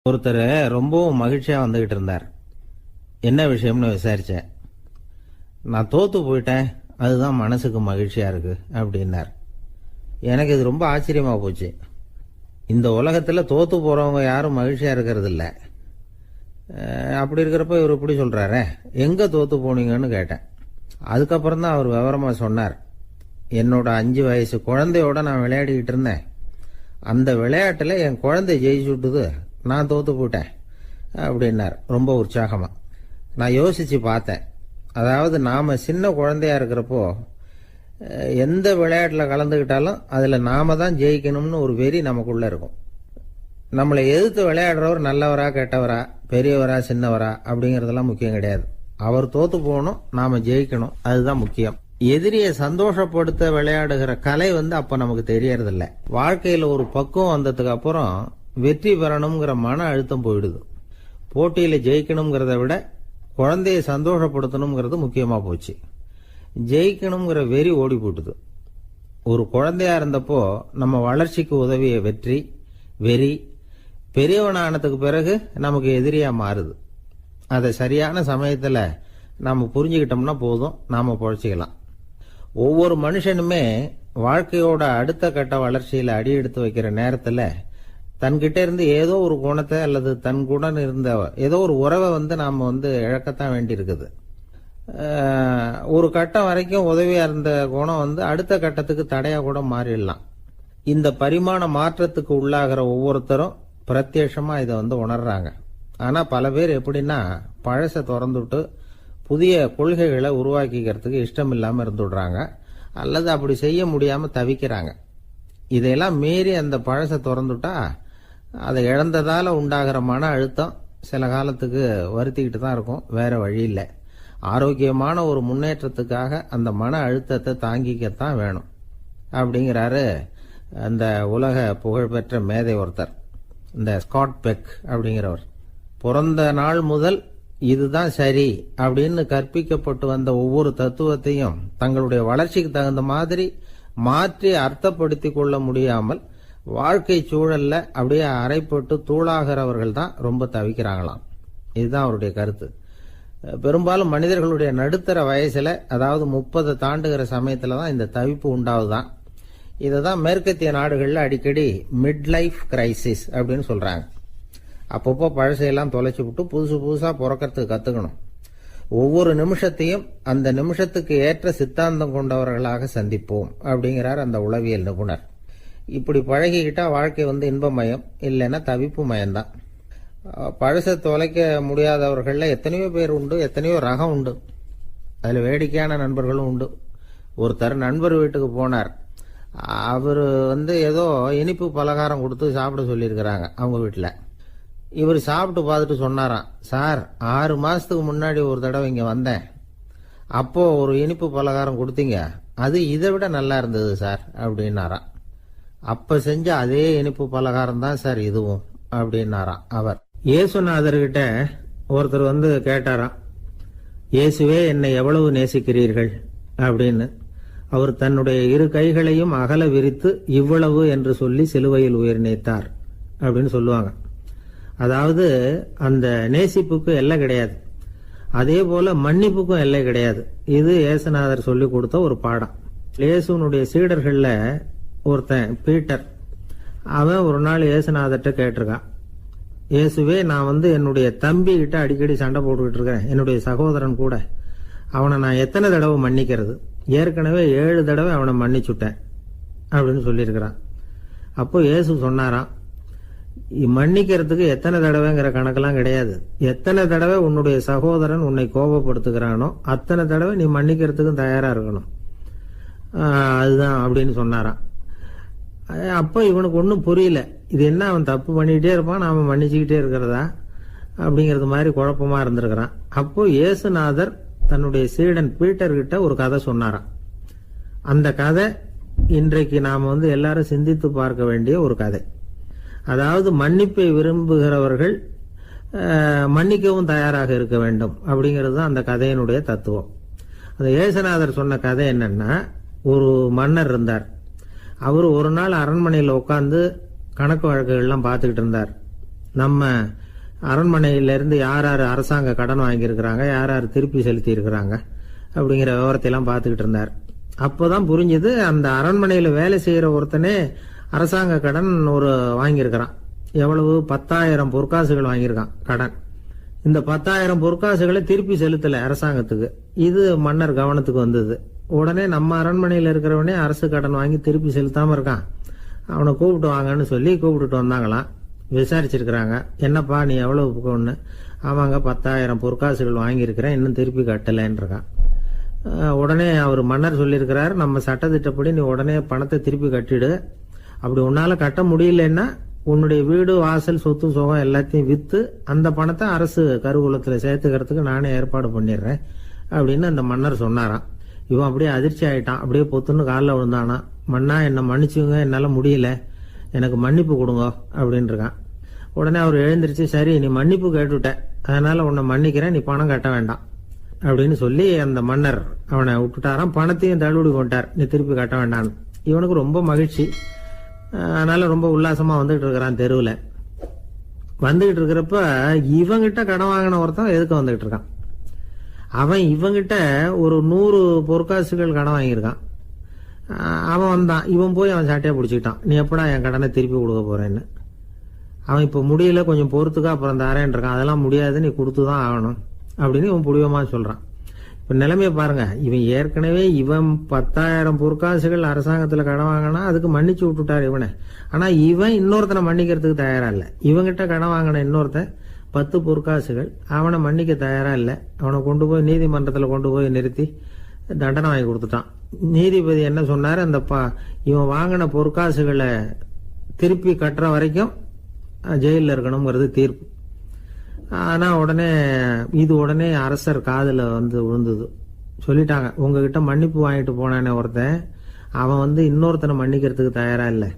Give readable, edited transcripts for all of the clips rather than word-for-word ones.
ஒருத்தர் ரொம்பவும் மகிழ்ச்சியா வந்துகிட்டு இருந்தார். என்ன விஷயம்னு விசாரிச்சேன். நான் தோத்து போயிட்டேன், அதுதான் மனசுக்கு மகிழ்ச்சியா இருக்கு அப்படின்னார். எனக்கு இது ரொம்ப ஆச்சரியமா போச்சு. இந்த உலகத்துல தோத்து போறவங்க யாரும் மகிழ்ச்சியா இருக்கிறது இல்ல. அப்படி இருக்கிறப்ப இவர் இப்படி சொல்றாரு, எங்க தோத்து போனீங்கன்னு கேட்டேன். அதுக்கப்புறம் தான் அவர் விவரமா சொன்னார். என்னோட 5 வயசு குழந்தையோட நான் விளையாடிக்கிட்டு இருந்தேன். அந்த விளையாட்டுல என் குழந்தை ஜெயிச்சு விட்டுது, நான் தோத்து போயிட்டேன் அப்படின்னார் ரொம்ப உற்சாகமா. நான் யோசிச்சு பார்த்தேன். அதாவது நாம சின்ன குழந்தையா இருக்கிறப்போ எந்த விளையாட்டுல கலந்துக்கிட்டாலும் அதுல நாம தான் ஜெயிக்கணும்னு ஒரு வெறி நமக்குள்ள இருக்கும். நம்மளை எதிர்த்து விளையாடுறவர் நல்லவரா கெட்டவரா, பெரியவரா சின்னவரா அப்படிங்கறதெல்லாம் முக்கியம் கிடையாது. அவர் தோத்து போகணும், நாம ஜெயிக்கணும், அதுதான் முக்கியம். எதிரியை சந்தோஷப்படுத்த விளையாடுகிற கலை அப்ப நமக்கு தெரியறதில்ல. வாழ்க்கையில ஒரு பக்குவம் வந்ததுக்கு அப்புறம் வெற்றி பெறணுங்கிற மன அழுத்தம் போயிடுது. போட்டியில ஜெயிக்கணுங்கிறத விட குழந்தையை சந்தோஷப்படுத்தணுங்கிறது முக்கியமா போச்சு. ஜெயிக்கணுங்கிற வெறி ஓடி போட்டுது. ஒரு குழந்தையா இருந்தப்போ நம்ம வளர்ச்சிக்கு உதவிய வெறி பெரியவனானதுக்கு பிறகு நமக்கு எதிரியா மாறுது. அதை சரியான சமயத்துல நாம புரிஞ்சுக்கிட்டோம்னா போதும், நாம பொழைச்சிக்கலாம். ஒவ்வொரு மனுஷனுமே வாழ்க்கையோட அடுத்த கட்ட வளர்ச்சியில அடி எடுத்து வைக்கிற நேரத்துல தன்கிட்ட இருந்து ஏதோ ஒரு குணத்தை அல்லது தன் குணம் இருந்த ஏதோ ஒரு உறவை நாம இழக்கத்தான் வேண்டி இருக்குது. ஒரு கட்டம் வரைக்கும் உதவியா இருந்த குணம் அடுத்த கட்டத்துக்கு தடையா கூட மாறிடலாம். இந்த பரிமாண மாற்றத்துக்கு உள்ளாகிற ஒவ்வொருத்தரும் பிரத்யட்சமா இதை உணர்றாங்க. ஆனா பல பேர் எப்படின்னா பழச திறந்துட்டு புதிய கொள்கைகளை உருவாக்கிக்கிறதுக்கு இஷ்டம் இல்லாம இருந்துடுறாங்க, அல்லது அப்படி செய்ய முடியாம தவிக்கிறாங்க. இதையெல்லாம் மீறி அந்த பழச திறந்துட்டா அதை இழந்ததால உண்டாகிற மன அழுத்தம் சில காலத்துக்கு வருத்திக்கிட்டு தான் இருக்கும், வேற வழி இல்லை. ஆரோக்கியமான ஒரு முன்னேற்றத்துக்காக அந்த மன அழுத்தத்தை தாங்கிக்கத்தான் வேணும் அப்படிங்கிறாரு அந்த உலக புகழ்பெற்ற மேதை ஒருத்தர், இந்த ஸ்காட் பெக் அப்படிங்கிறவர். பிறந்த நாள் முதல் இதுதான் சரி அப்படின்னு கற்பிக்கப்பட்டு வந்த ஒவ்வொரு தத்துவத்தையும் தங்களுடைய வளர்ச்சிக்கு தகுந்த மாதிரி மாற்றி அர்த்தப்படுத்திக் கொள்ள முடியாமல் வாழ்க்கை சூழல்ல அப்படியே அரைப்பட்டு தூளாகிறவர்கள் தான் ரொம்ப தவிக்கிறாங்களாம். இதுதான் அவருடைய கருத்து. பெரும்பாலும் மனிதர்களுடைய நடுத்தர வயசுல, அதாவது 30 தாண்டுகிற சமயத்துல தான் இந்த தவிப்பு உண்டாவதுதான். இததான் மேற்கத்திய நாடுகள்ல அடிக்கடி மிட் லைஃப் கிரைசிஸ் அப்படின்னு சொல்றாங்க. அப்பப்போ பழசையெல்லாம் தொலைச்சு விட்டு புதுசா பிறக்கிறதுக்கு கத்துக்கணும். ஒவ்வொரு நிமிஷத்தையும் அந்த நிமிஷத்துக்கு ஏற்ற சித்தாந்தம் கொண்டவர்களாக சந்திப்போம் அப்படிங்கிறார் அந்த உளவியல் நிபுணர். இப்படி பழகிக்கிட்டா வாழ்க்கை இன்பமயம், இல்லைன்னா தவிப்பு மயம்தான். பழச தொலைக்க முடியாதவர்கள்ல எத்தனையோ பேர் உண்டு, எத்தனையோ ரகம் உண்டு. அதுல வேடிக்கையான நண்பர்களும் உண்டு. ஒருத்தர் நண்பர் வீட்டுக்கு போனார். அவரு ஏதோ இனிப்பு பலகாரம் கொடுத்து சாப்பிட சொல்லியிருக்கிறாங்க அவங்க வீட்டுல. இவர் சாப்பிட்டு பார்த்துட்டு சொன்னாராம், சார் 6 மாசத்துக்கு முன்னாடி ஒரு தடவை இங்க வந்தேன், அப்போ ஒரு இனிப்பு பலகாரம் கொடுத்தீங்க, அது இதை விட நல்லா இருந்தது சார் அப்படின்னாராம். அப்ப செஞ்ச அதே இனிப்பு பலகாரம் தான் சார் இதுவும் அப்படின்னாராம் அவர். இயேசுநாதர்கிட்ட ஒருத்தர் கேட்டாராம், இயேசுவே என்னை எவ்வளவு நேசிக்கிறீர்கள் அப்படின்னு. அவர் தன்னுடைய 2 கைகளையும் அகல விரித்து இவ்வளவு என்று சொல்லி சிலுவையில் உயிர் நீத்தார் அப்படின்னு சொல்லுவாங்க. அதாவது அந்த நேசிப்புக்கு எல்லை கிடையாது, அதே போல மன்னிப்புக்கும் எல்லை கிடையாது. இது இயேசுநாதர் சொல்லி கொடுத்த ஒரு பாடம். இயேசுனுடைய சீடர்கள்ல ஒருத்தன் பீட்டர், அவன் ஒரு நாள் இயேசுநாதர்கிட்ட கேட்டிருக்கான், இயேசுவே நான் என்னுடைய தம்பி கிட்ட அடிக்கடி சண்டை போட்டுக்கிட்டு இருக்கிறேன், என்னுடைய சகோதரன் கூட, அவனை நான் எத்தனை தடவை மன்னிக்கிறது? ஏற்கனவே 7 தடவை அவனை மன்னிச்சுட்டேன் அப்படின்னு சொல்லியிருக்கிறான். அப்போ இயேசு சொன்னாராம், மன்னிக்கிறதுக்கு எத்தனை தடவைங்கிற கணக்கெல்லாம் கிடையாது. எத்தனை தடவை உன்னுடைய சகோதரன் உன்னை கோபப்படுத்துகிறானோ அத்தனை தடவை நீ மன்னிக்கிறதுக்கும் தயாரா இருக்கணும், அதுதான் அப்படின்னு சொன்னாராம். அப்ப இவனுக்கு ஒன்னும் புரியல, இது என்ன அவன் தப்பு பண்ணிக்கிட்டே இருப்பான், நாம மன்னிச்சுக்கிட்டே இருக்கிறதா அப்படிங்கறது மாதிரி குழப்பமா இருந்திருக்கிறான். அப்போ இயேசுநாதர் தன்னுடைய சீடன் பீட்டர் கிட்ட ஒரு கதை சொன்னாராம். அந்த கதை இன்றைக்கு நாம எல்லாரும் சிந்தித்து பார்க்க வேண்டிய ஒரு கதை. அதாவது மன்னிப்பை விரும்புகிறவர்கள் மன்னிக்கவும் தயாராக இருக்க வேண்டும் அப்படிங்கிறது தான் அந்த கதையினுடைய தத்துவம். அந்த இயேசுநாதர் சொன்ன கதை என்னன்னா, ஒரு மன்னர் இருந்தார். அவர் ஒரு நாள் அரண்மனையில் உட்கார்ந்து கணக்கு வழக்குகள்லாம் பார்த்துக்கிட்டு இருந்தார். நம்ம அரண்மனையிலேருந்து யார் யார் அரசாங்க கடன் வாங்கியிருக்கிறாங்க, யார் யார் திருப்பி செலுத்தி இருக்கிறாங்க அப்படிங்கிற விவரத்தையெல்லாம் பார்த்துக்கிட்டு இருந்தார். அப்போதான் புரிஞ்சுது, அந்த அரண்மனையில் வேலை செய்கிற ஒருத்தனே அரசாங்க கடன் வாங்கியிருக்கிறான். எவ்வளவு? 10,000 பொற்காசுகள் வாங்கியிருக்கான் கடன். இந்த 10,000 பொற்காசுகளை திருப்பி செலுத்தலை அரசாங்கத்துக்கு. இது மன்னர் கவனத்துக்கு வந்தது. உடனே நம்ம அரண்மனையில் இருக்கிறவனே அரசு கடன் வாங்கி திருப்பி செலுத்தாமல் இருக்கான், அவனை கூப்பிட்டு வாங்கன்னு சொல்லி கூப்பிட்டுட்டு வந்தாங்களாம். விசாரிச்சிருக்கிறாங்க, என்னப்பா நீ எவ்வளவு ஒன்று? ஆமாங்க 10,000 பொற்காசுகள் வாங்கியிருக்கிறேன், இன்னும் திருப்பி கட்டலைன்றான். உடனே அவர் மன்னர் சொல்லியிருக்கிறார், நம்ம சட்டத்திட்டப்படி நீ உடனே பணத்தை திருப்பி கட்டிடு. அப்படி உன்னால கட்ட முடியலன்னா உன்னுடைய வீடு வாசல் சொத்து சுகம் எல்லாத்தையும் விற்று அந்த பணத்தை அரசு கருவூலத்தில் சேர்த்துக்கிறதுக்கு நானே ஏற்பாடு பண்ணிடுறேன் அப்படின்னு அந்த மன்னர் சொன்னாராம். இவன் அப்படியே அதிர்ச்சி ஆயிட்டான், அப்படியே பொத்துன்னு காலில் விழுந்தானா. மன்னா என்னை மன்னிச்சுங்க, என்னால் முடியல, எனக்கு மன்னிப்பு கொடுங்க அப்படின்னு இருக்கான். உடனே அவர் எழுந்திரிச்சு, சரி நீ மன்னிப்பு கேட்டுவிட்ட, அதனால உன்னை மன்னிக்கிறேன், நீ பணம் கட்ட வேண்டாம் அப்படின்னு சொல்லி அந்த மன்னர் அவனை விட்டுட்டாராம். பணத்தையும் தள்ளுபடி கொண்டார், நீ திருப்பி கட்ட வேண்டான்னு. இவனுக்கு ரொம்ப மகிழ்ச்சி, அதனால ரொம்ப உல்லாசமா வந்துகிட்டு இருக்கிறான். தெருவில் வந்துகிட்டு இருக்கிறப்ப இவங்கிட்ட கடன் வாங்கின ஒருத்தன் எதுக்கு வந்துகிட்டு இருக்கான். அவன் இவங்கிட்ட ஒரு 100 பொற்காசுகள் கடன் வாங்கியிருக்கான். அவன் வந்தான், இவன் போய் அவன் சாட்டையை பிடிச்சிக்கிட்டான், நீ எப்படா என் கடனை திருப்பி கொடுக்க போறேன்னு. அவன் இப்போ முடியல, கொஞ்சம் பொறுத்துக்கா, அப்புறம் தரேன் இருக்கான். அதெல்லாம் முடியாது, நீ கொடுத்து தான் ஆகணும் அப்படின்னு இவன் புடிவமா சொல்றான். இப்ப நிலைமையை பாருங்க, இவன் ஏற்கனவே 10,000 பொற்காசுகள் அரசாங்கத்துல கடன் வாங்கினா அதுக்கு மன்னிச்சு விட்டுட்டார் இவனை. ஆனா இவன் இன்னொருத்தனை மன்னிக்கிறதுக்கு தயாரா இல்ல. இவங்கிட்ட கடன் வாங்கின இன்னொருத்தன் 10 பொற்காசுகள், அவனை மன்னிக்க தயாரா இல்ல. அவனை கொண்டு போய் நீதிமன்றத்துல கொண்டு போய் நிறுத்தி தண்டனை வாங்கி கொடுத்துட்டான். நீதிபதி என்ன சொன்னாரு, அந்த இவன் வாங்கின பொற்காசுகளை திருப்பி கட்டுற வரைக்கும் ஜெயிலில் இருக்கணுங்கிறது தீர்ப்பு. ஆனா உடனே அரசர் காதுல விழுந்தது. சொல்லிட்டாங்க, உங்ககிட்ட மன்னிப்பு வாங்கிட்டு போனானே ஒருத்தன், அவன் இன்னொருத்தனை மன்னிக்கிறதுக்கு தயாரா இல்லை,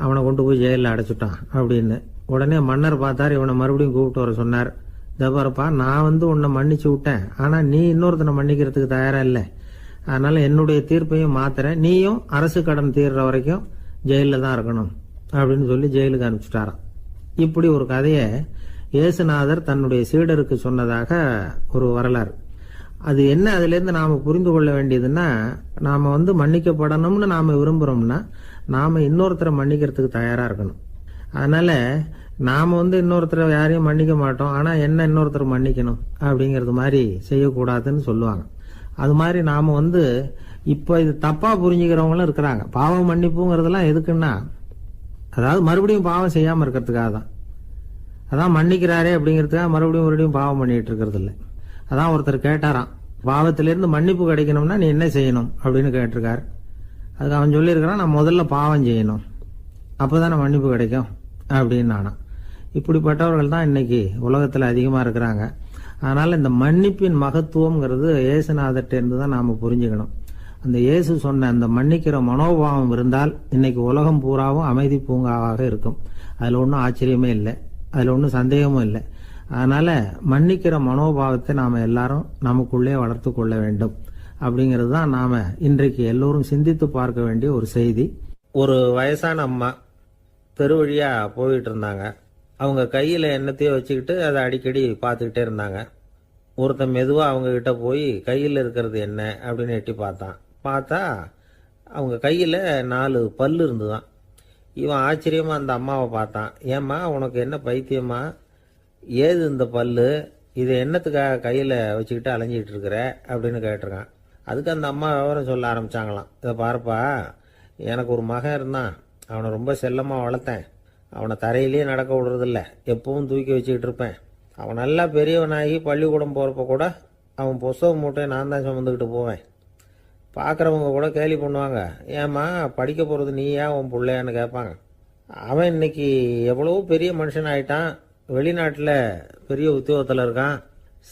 அவனை கொண்டு போய் ஜெயிலில் அடைச்சுட்டான் அப்படின்னு. உடனே மன்னர் பார்த்தார், இவனை மறுபடியும் கூப்பிட்டு வர சொன்னார். தபாரப்பா, நான் உன்னை மன்னிச்சு விட்டேன், ஆனா நீ இன்னொருத்தனை மன்னிக்கிறதுக்கு தயாரா இல்லை, அதனால என்னுடைய தீர்ப்பையும் மாத்துறேன், நீயும் அரசு கடன் தீர்ற வரைக்கும் ஜெயிலில் தான் இருக்கணும் அப்படின்னு சொல்லி ஜெயிலுக்கு அனுப்பிச்சுட்டாராம். இப்படி ஒரு கதையை இயேசுநாதர் தன்னுடைய சீடருக்கு சொன்னதாக ஒரு வரலாறு. அது என்ன, அதுல இருந்து நாம புரிந்து கொள்ள வேண்டியதுன்னா, நாம மன்னிக்கப்படணும்னு நாம விரும்புறோம்னா நாம இன்னொருத்தரை மன்னிக்கிறதுக்கு தயாரா இருக்கணும். அதனால நாம இன்னொருத்தரை யாரையும் மன்னிக்க மாட்டோம், ஆனா என்ன இன்னொருத்தர் மன்னிக்கணும் அப்படிங்கறது மாதிரி செய்யக்கூடாதுன்னு சொல்லுவாங்க. அது மாதிரி நாம இப்ப இது தப்பா புரிஞ்சுக்கிறவங்களும் இருக்கிறாங்க. பாவம் மன்னிப்புங்கிறதுலாம் எதுக்குன்னா, அதாவது மறுபடியும் பாவம் செய்யாம இருக்கிறதுக்காக தான். அதான் மன்னிக்கிறாரே அப்படிங்கிறதுக்காக மறுபடியும் பாவம் பண்ணிட்டு இருக்கிறது இல்லை. அதான் ஒருத்தர் கேட்டாராம், பாவத்திலிருந்து மன்னிப்பு கிடைக்கணும்னா நீ என்ன செய்யணும் அப்படின்னு கேட்டிருக்காரு. அதுக்கு அவன் சொல்லியிருக்கிறான், நான் முதல்ல பாவம் செய்யணும், அப்போதானே மன்னிப்பு கிடைக்கும் அப்படின்னு நானா. இப்படிப்பட்டவர்கள் தான் இன்னைக்கு உலகத்தில் அதிகமாக இருக்கிறாங்க. அதனால இந்த மன்னிப்பின் மகத்துவம்ங்கிறது இயேசுநாதர்ட்ட இருந்து தான் நாம புரிஞ்சுக்கணும். அந்த இயேசு சொன்ன அந்த மன்னிக்கிற மனோபாவம் இருந்தால் இன்னைக்கு உலகம் பூராவும் அமைதி பூங்காவாக இருக்கும். அதுல ஒன்றும் ஆச்சரியமே இல்லை, அதுல ஒன்றும் சந்தேகமும் இல்லை. அதனால மன்னிக்கிற மனோபாவத்தை நாம எல்லாரும் நமக்குள்ளே வளர்த்து கொள்ள வேண்டும் அப்படிங்கிறது தான் நாம இன்றைக்கு எல்லோரும் சிந்தித்து பார்க்க வேண்டிய ஒரு செய்தி. ஒரு வயசான அம்மா தெரு வழியா போயிட்டு இருந்தாங்க. அவங்க கையில எண்ணத்தையோ வச்சுக்கிட்டு அதை அடிக்கடி பார்த்துக்கிட்டே இருந்தாங்க. ஒருத்தன் மெதுவா அவங்க கிட்ட போய் கையில் இருக்கிறது என்ன அப்படின்னு எட்டி பார்த்தா அவங்க கையில 4 பல்லு இருந்துதான். இவன் ஆச்சரியமா அந்த அம்மாவை பார்த்தான். ஏம்மா, உனக்கு என்ன பைத்தியமா, ஏது இந்த பல்லு, இதை என்னத்துக்காக கையில வச்சுக்கிட்டு அலைஞ்சிக்கிட்டு இருக்கிற அப்படின்னு கேட்டிருக்கான். அதுக்கு அந்த அம்மா விவரம் சொல்ல ஆரம்பிச்சாங்களாம். இதை பாருப்பா, எனக்கு ஒரு மகன் இருந்தான், அவனை ரொம்ப செல்லமா வளர்த்தேன். அவனை தரையிலேயே நடக்க விடுறதில்ல, எப்பவும் தூக்கி வச்சுக்கிட்டு இருப்பேன். அவன் நல்லா பெரியவனாகி பள்ளிக்கூடம் போகிறப்ப கூட அவன் புஸ்தக மூட்டையை நான் தான் சுமந்துக்கிட்டு போவேன். பார்க்குறவங்க கூட கேலி பண்ணுவாங்க, ஏம்மா படிக்க போகிறது நீயா உன் பிள்ளையான்னு கேட்பாங்க. அவன் இன்னைக்கு எவ்வளவோ பெரிய மனுஷன் ஆயிட்டான், வெளிநாட்டில் பெரிய உத்தியோகத்தில் இருக்கான்.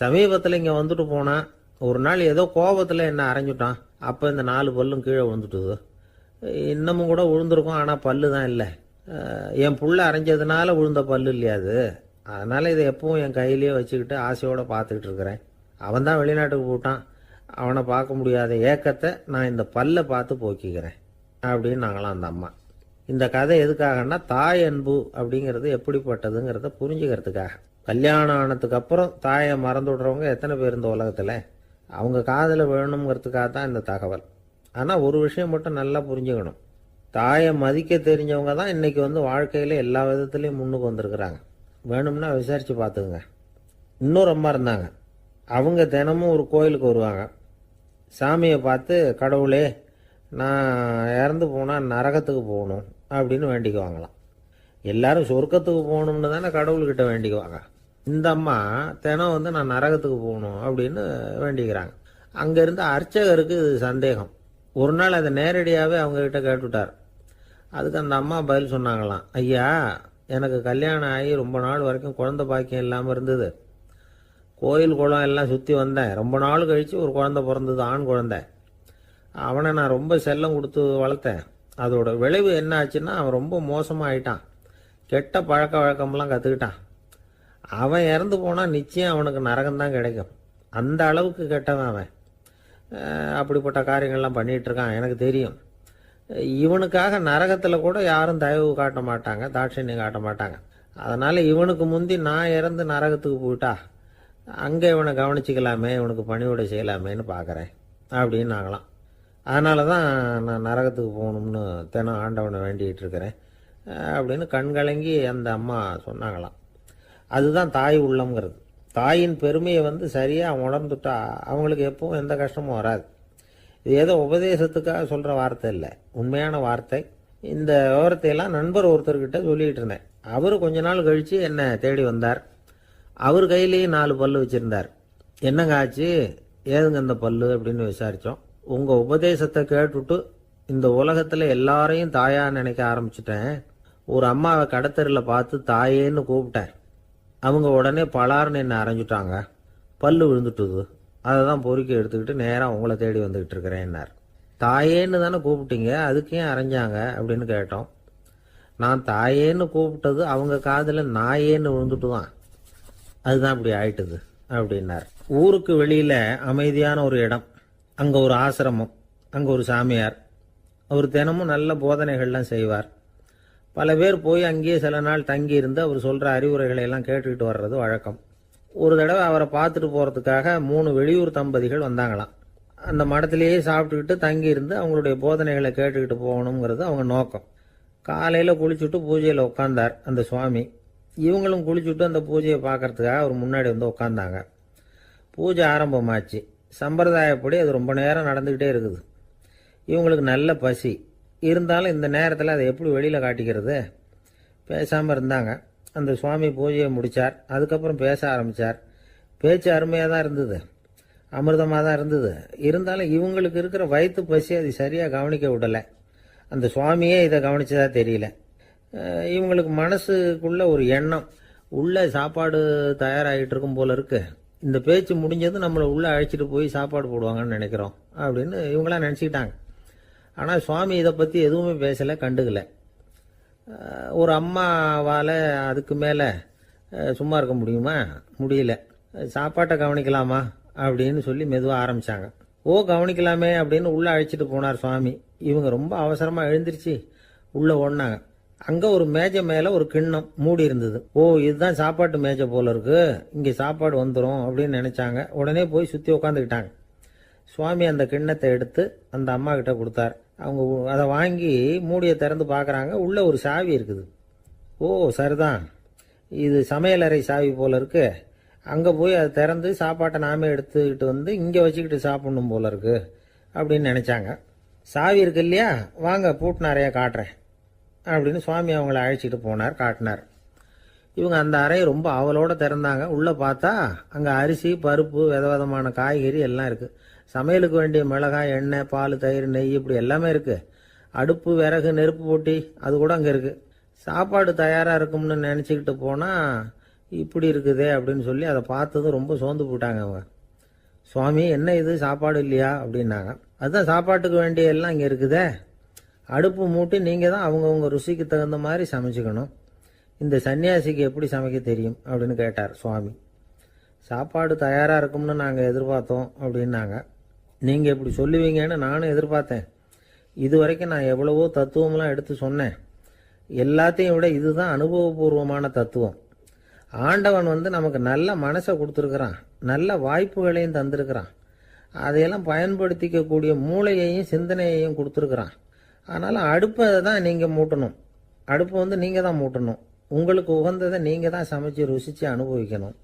சமீபத்தில் இங்கே வந்துட்டு போனான். ஒரு நாள் ஏதோ கோபத்தில் என்ன அரைஞ்சுட்டான். அப்போ இந்த 4 பல்லும் கீழே விழுந்துட்டுது. இன்னமும் கூட விழுந்திருக்கும், ஆனால் பல்லு தான் இல்லை. என் புள்ள அரைஞ்சதுனால விழுந்த பல்லு இல்லையா அது, அதனால இதை எப்பவும் என் கையிலேயே வச்சுக்கிட்டு ஆசையோடு பார்த்துக்கிட்டு இருக்கிறேன். அவன் தான் வெளிநாட்டுக்கு போட்டான், அவனை பார்க்க முடியாத ஏக்கத்தை நான் இந்த பல்லை பார்த்து போக்கிக்கிறேன் அப்படின்னு நாங்களாம் அந்த அம்மா. இந்த கதை எதுக்காகன்னா தாய் அன்பு அப்படிங்கிறது எப்படிப்பட்டதுங்கிறத புரிஞ்சுக்கிறதுக்காக. கல்யாணம் ஆனதுக்கு அப்புறம் தாயை மறந்து விடுறவங்க எத்தனை பேர் இந்த உலகத்தில்? அவங்க காதில் வேணுங்கிறதுக்காக தான் இந்த தகவல். ஆனால் ஒரு விஷயம் மட்டும் நல்லா புரிஞ்சுக்கணும். தாயை மதிக்க தெரிஞ்சவங்க தான் இன்றைக்கி வாழ்க்கையில் எல்லா விதத்துலேயும் முன்னுக்கு வந்திருக்கிறாங்க. வேணும்னா விசாரித்து பார்த்துக்குங்க. இன்னொரு அம்மா இருந்தாங்க. அவங்க தினமும் ஒரு கோயிலுக்கு வருவாங்க. சாமியை பார்த்து, கடவுளே நான் இறந்து போனால் நரகத்துக்கு போகணும் அப்படின்னு வேண்டிக்குவாங்களாம். எல்லாரும் சொர்க்கத்துக்கு போகணும்னு தானே கடவுள்கிட்ட வேண்டிக்குவாங்க. இந்த அம்மா தினம் நான் நரகத்துக்கு போகணும் அப்படின்னு வேண்டிக்கிறாங்க. அங்கேருந்து அர்ச்சகருக்கு இது சந்தேகம். ஒரு நாள் அதை நேரடியாகவே அவங்கக்கிட்ட கேட்டுவிட்டார். அதுக்கு அந்த அம்மா பதில் சொன்னாங்களாம், ஐயா, எனக்கு கல்யாணம் ஆகி ரொம்ப நாள் வரைக்கும் குழந்தை பாக்கியம் இல்லாமல் இருந்தது. கோயில் குளம் எல்லாம் சுற்றி வந்தேன். ரொம்ப நாள் கழித்து ஒரு குழந்தை பிறந்தது, ஆண் குழந்தை. அவனை நான் ரொம்ப செல்லம் கொடுத்து வளர்த்தேன். அதோட விளைவு என்ன ஆச்சுன்னா, அவன் ரொம்ப மோசமாக ஆயிட்டான். கெட்ட பழக்க வழக்கம்லாம் கற்றுக்கிட்டான். அவன் இறந்து போனால் நிச்சயம் அவனுக்கு நரகம்தான் கிடைக்கும். அந்த அளவுக்கு கெட்டவன் அவன். அப்படிப்பட்ட காரியங்கள்லாம் பண்ணிகிட்ருக்கான், எனக்கு தெரியும். இவனுக்காக நரகத்தில் கூட யாரும் தயவு காட்ட மாட்டாங்க, தாட்சண்யம் காட்ட மாட்டாங்க. அதனால் இவனுக்கு முந்தி நான் இறந்து நரகத்துக்கு போயிட்டா அங்கே இவனை கவனிச்சிக்கலாமே, இவனுக்கு பணிவிடை செய்யலாமேன்னு பார்க்குறேன் அப்படின்னு நாங்களாம். அதனால தான் நான் நரகத்துக்கு போகணும்னு தினம் ஆண்டவனை வேண்டிகிட்டு இருக்கிறேன் அப்படின்னு கண்கலங்கி அந்த அம்மா சொன்னாங்களாம். அதுதான் தாய் உள்ளம்ங்கிறது. தாயின் பெருமையை சரியாக உணர்ந்துட்டா அவங்களுக்கு எப்பவும் எந்த கஷ்டமும் வராது. இது ஏதோ உபதேசத்துக்காக சொல்கிற வார்த்தை இல்லை, உண்மையான வார்த்தை. இந்த விவரத்தையெல்லாம் நண்பர் ஒருத்தர்கிட்ட சொல்லிகிட்டு இருந்தேன். அவர் கொஞ்ச நாள் கழித்து என்னை தேடி வந்தார். அவர் கையிலேயே 4 பல்லு வச்சுருந்தார். என்னங்க ஆச்சு, ஏதுங்க இந்த பல்லு அப்படின்னு விசாரித்தோம். உங்கள் உபதேசத்தை கேட்டுவிட்டு இந்த உலகத்தில் எல்லாரையும் தாயாக நினைக்க ஆரம்பிச்சிட்டேன். ஒரு அம்மாவை கடத்தரில் பார்த்து தாயேன்னு கூப்பிட்டேன். அவங்க உடனே பலார்னு என்னை அரைஞ்சிட்டாங்க. பல்லு விழுந்துட்டுது. அதை தான் பொறுக்கி எடுத்துக்கிட்டு நேராக உங்களை தேடி வந்துக்கிட்டு இருக்கிறேன்னார். தாயேன்னு தானே கூப்பிட்டீங்க, அதுக்கு ஏன் அரைஞ்சாங்க அப்படின்னு கேட்டோம். நான் தாயேன்னு கூப்பிட்டது அவங்க காதில் நாயேன்னு விழுந்துட்டு தான், அதுதான் இப்படி ஆயிட்டுது அப்படின்னார். ஊருக்கு வெளியில் அமைதியான ஒரு இடம், அங்கே ஒரு ஆசிரமம், அங்கே ஒரு சாமியார். அவர் தினமும் நல்ல போதனைகள்லாம் செய்வார். பல பேர் போய் அங்கேயே சில நாள் தங்கி இருந்து அவர் சொல்கிற அறிவுரைகளை எல்லாம் கேட்டுக்கிட்டு வர்றது வழக்கம். ஒரு தடவை அவரை பார்த்துட்டு போகிறதுக்காக 3 வெளியூர் தம்பதிகள் வந்தாங்களாம். அந்த மடத்திலேயே சாப்பிட்டுக்கிட்டு தங்கி இருந்து அவங்களுடைய போதனைகளை கேட்டுக்கிட்டு போகணுங்கிறது அவங்க நோக்கம். காலையில் குளிச்சுட்டு பூஜையில் உட்காந்தார் அந்த சுவாமி. இவங்களும் குளிச்சுட்டு அந்த பூஜையை பார்க்கறதுக்காக அவர் முன்னாடி உட்காந்தாங்க. பூஜை ஆரம்பமாச்சு. சம்பிரதாயப்படி அது ரொம்ப நேரம் நடந்துக்கிட்டே இருக்குது. இவங்களுக்கு நல்ல பசி இருந்தாலும் இந்த நேரத்தில் அதை எப்படி வெளியில் காட்டிக்கிறது? பேசாமல் இருந்தாங்க. அந்த சுவாமி பூஜையை முடித்தார். அதுக்கப்புறம் பேச ஆரம்பித்தார். பேச்சு அருமையாக தான் இருந்தது, அமிர்தமாக தான் இருந்தது. இருந்தாலும் இவங்களுக்கு இருக்கிற வயிற்று பசி அது சரியாக கவனிக்க விடலை. அந்த சுவாமியே இதை கவனிச்சதா தெரியல. இவங்களுக்கு மனசுக்குள்ள ஒரு எண்ணம், உள்ள சாப்பாடு தயாராகிட்டு இருக்கும் போல இருக்கு. இந்த பேச்சு முடிஞ்சது நம்மளை உள்ளே அழைச்சிட்டு போய் சாப்பாடு போடுவாங்கன்னு நினைக்கிறோம் அப்படின்னு இவங்களாம் நினச்சிக்கிட்டாங்க. ஆனால் சுவாமி இதை பற்றி எதுவுமே பேசலை, கண்டுக்கலை. ஒரு அம்மாவால் அதுக்கு மேலே சும்மா இருக்க முடியுமா? முடியல. சாப்பாட்டை கவனிக்கலாமா அப்படின்னு சொல்லி மெதுவாக ஆரம்பித்தாங்க. ஓ, கவனிக்கலாமே அப்படின்னு உள்ளே அழைச்சிட்டு போனார் சுவாமி. இவங்க ரொம்ப அவசரமாக எழுந்திருச்சு உள்ளே ஓடினாங்க. அங்கே ஒரு மேஜை மேலே ஒரு கிண்ணம் மூடி இருந்தது. ஓ, இதுதான் சாப்பாட்டு மேஜை போல இருக்கு, இங்கே சாப்பாடு வந்துடும் அப்படின்னு நினச்சாங்க. உடனே போய் சுற்றி உட்காந்துக்கிட்டாங்க. சுவாமி அந்த கிண்ணத்தை எடுத்து அந்த அம்மா கிட்ட கொடுத்தார். அவங்க அதை வாங்கி மூடியை திறந்து பார்க்குறாங்க. உள்ளே ஒரு சாவி இருக்குது. ஓ, சரிதான், இது சமையலறை சாவி போல இருக்கு. அங்கே போய் அதை திறந்து சாப்பாட்டை நாமே எடுத்துக்கிட்டு இங்கே வச்சுக்கிட்டு சாப்பிடணும் போல இருக்கு அப்படின்னு நினச்சாங்க. சாவி இருக்கு இல்லையா, வாங்க பூட்டு நிறையா காட்டுறேன் அப்படின்னு சுவாமி அவங்கள அழைச்சிட்டு போனார், காட்டினார். இவங்க அந்த அறையை ரொம்ப ஆவலோடு திறந்தாங்க. உள்ளே பார்த்தா அங்கே அரிசி, பருப்பு, விதவிதமான காய்கறி எல்லாம் இருக்குது. சமையலுக்கு வேண்டிய மிளகாய், எண்ணெய், பால், தயிர், நெய் இப்படி எல்லாமே இருக்குது. அடுப்பு, விறகு, நெருப்பு போட்டி அது கூட அங்கே இருக்குது. சாப்பாடு தயாராக இருக்கும்னு நினச்சிக்கிட்டு போனால் இப்படி இருக்குதே அப்படின்னு சொல்லி அதை பார்த்ததும் ரொம்ப சோர்ந்து போட்டாங்க அவங்க. சுவாமி, என்ன இது சாப்பாடு இல்லையா அப்படின்னாங்க. அதுதான் சாப்பாட்டுக்கு வேண்டிய எல்லாம் இங்கே இருக்குதே. அடுப்பு மூட்டி நீங்கள் தான் அவங்கவுங்க ருசிக்கு தகுந்த மாதிரி சமைச்சிக்கணும். இந்த சன்னியாசிக்கு எப்படி சமைக்க தெரியும் அப்படின்னு கேட்டார் சுவாமி. சாப்பாடு தயாராக இருக்கும்னு நாங்கள் எதிர்பார்த்தோம் அப்படின்னாங்க. நீங்கள் இப்படி சொல்லுவீங்கன்னு நானும் எதிர்பார்த்தேன். இது வரைக்கும் நான் எவ்வளவோ தத்துவம்லாம் எடுத்து சொன்னேன். எல்லாத்தையும் விட இதுதான் அனுபவபூர்வமான தத்துவம். ஆண்டவன் நமக்கு நல்ல மனசை கொடுத்துருக்கிறான், நல்ல வாய்ப்புகளையும் தந்திருக்கிறான், அதையெல்லாம் பயன்படுத்திக்கக்கூடிய மூளையையும் சிந்தனையையும் கொடுத்துருக்குறான். அதனால் அடுப்பை தான் நீங்கள் மூட்டணும், அடுப்பை நீங்கள் தான் மூட்டணும், உங்களுக்கு உகந்ததை நீங்கள் தான் சமைச்சு ருசித்து அனுபவிக்கணும்.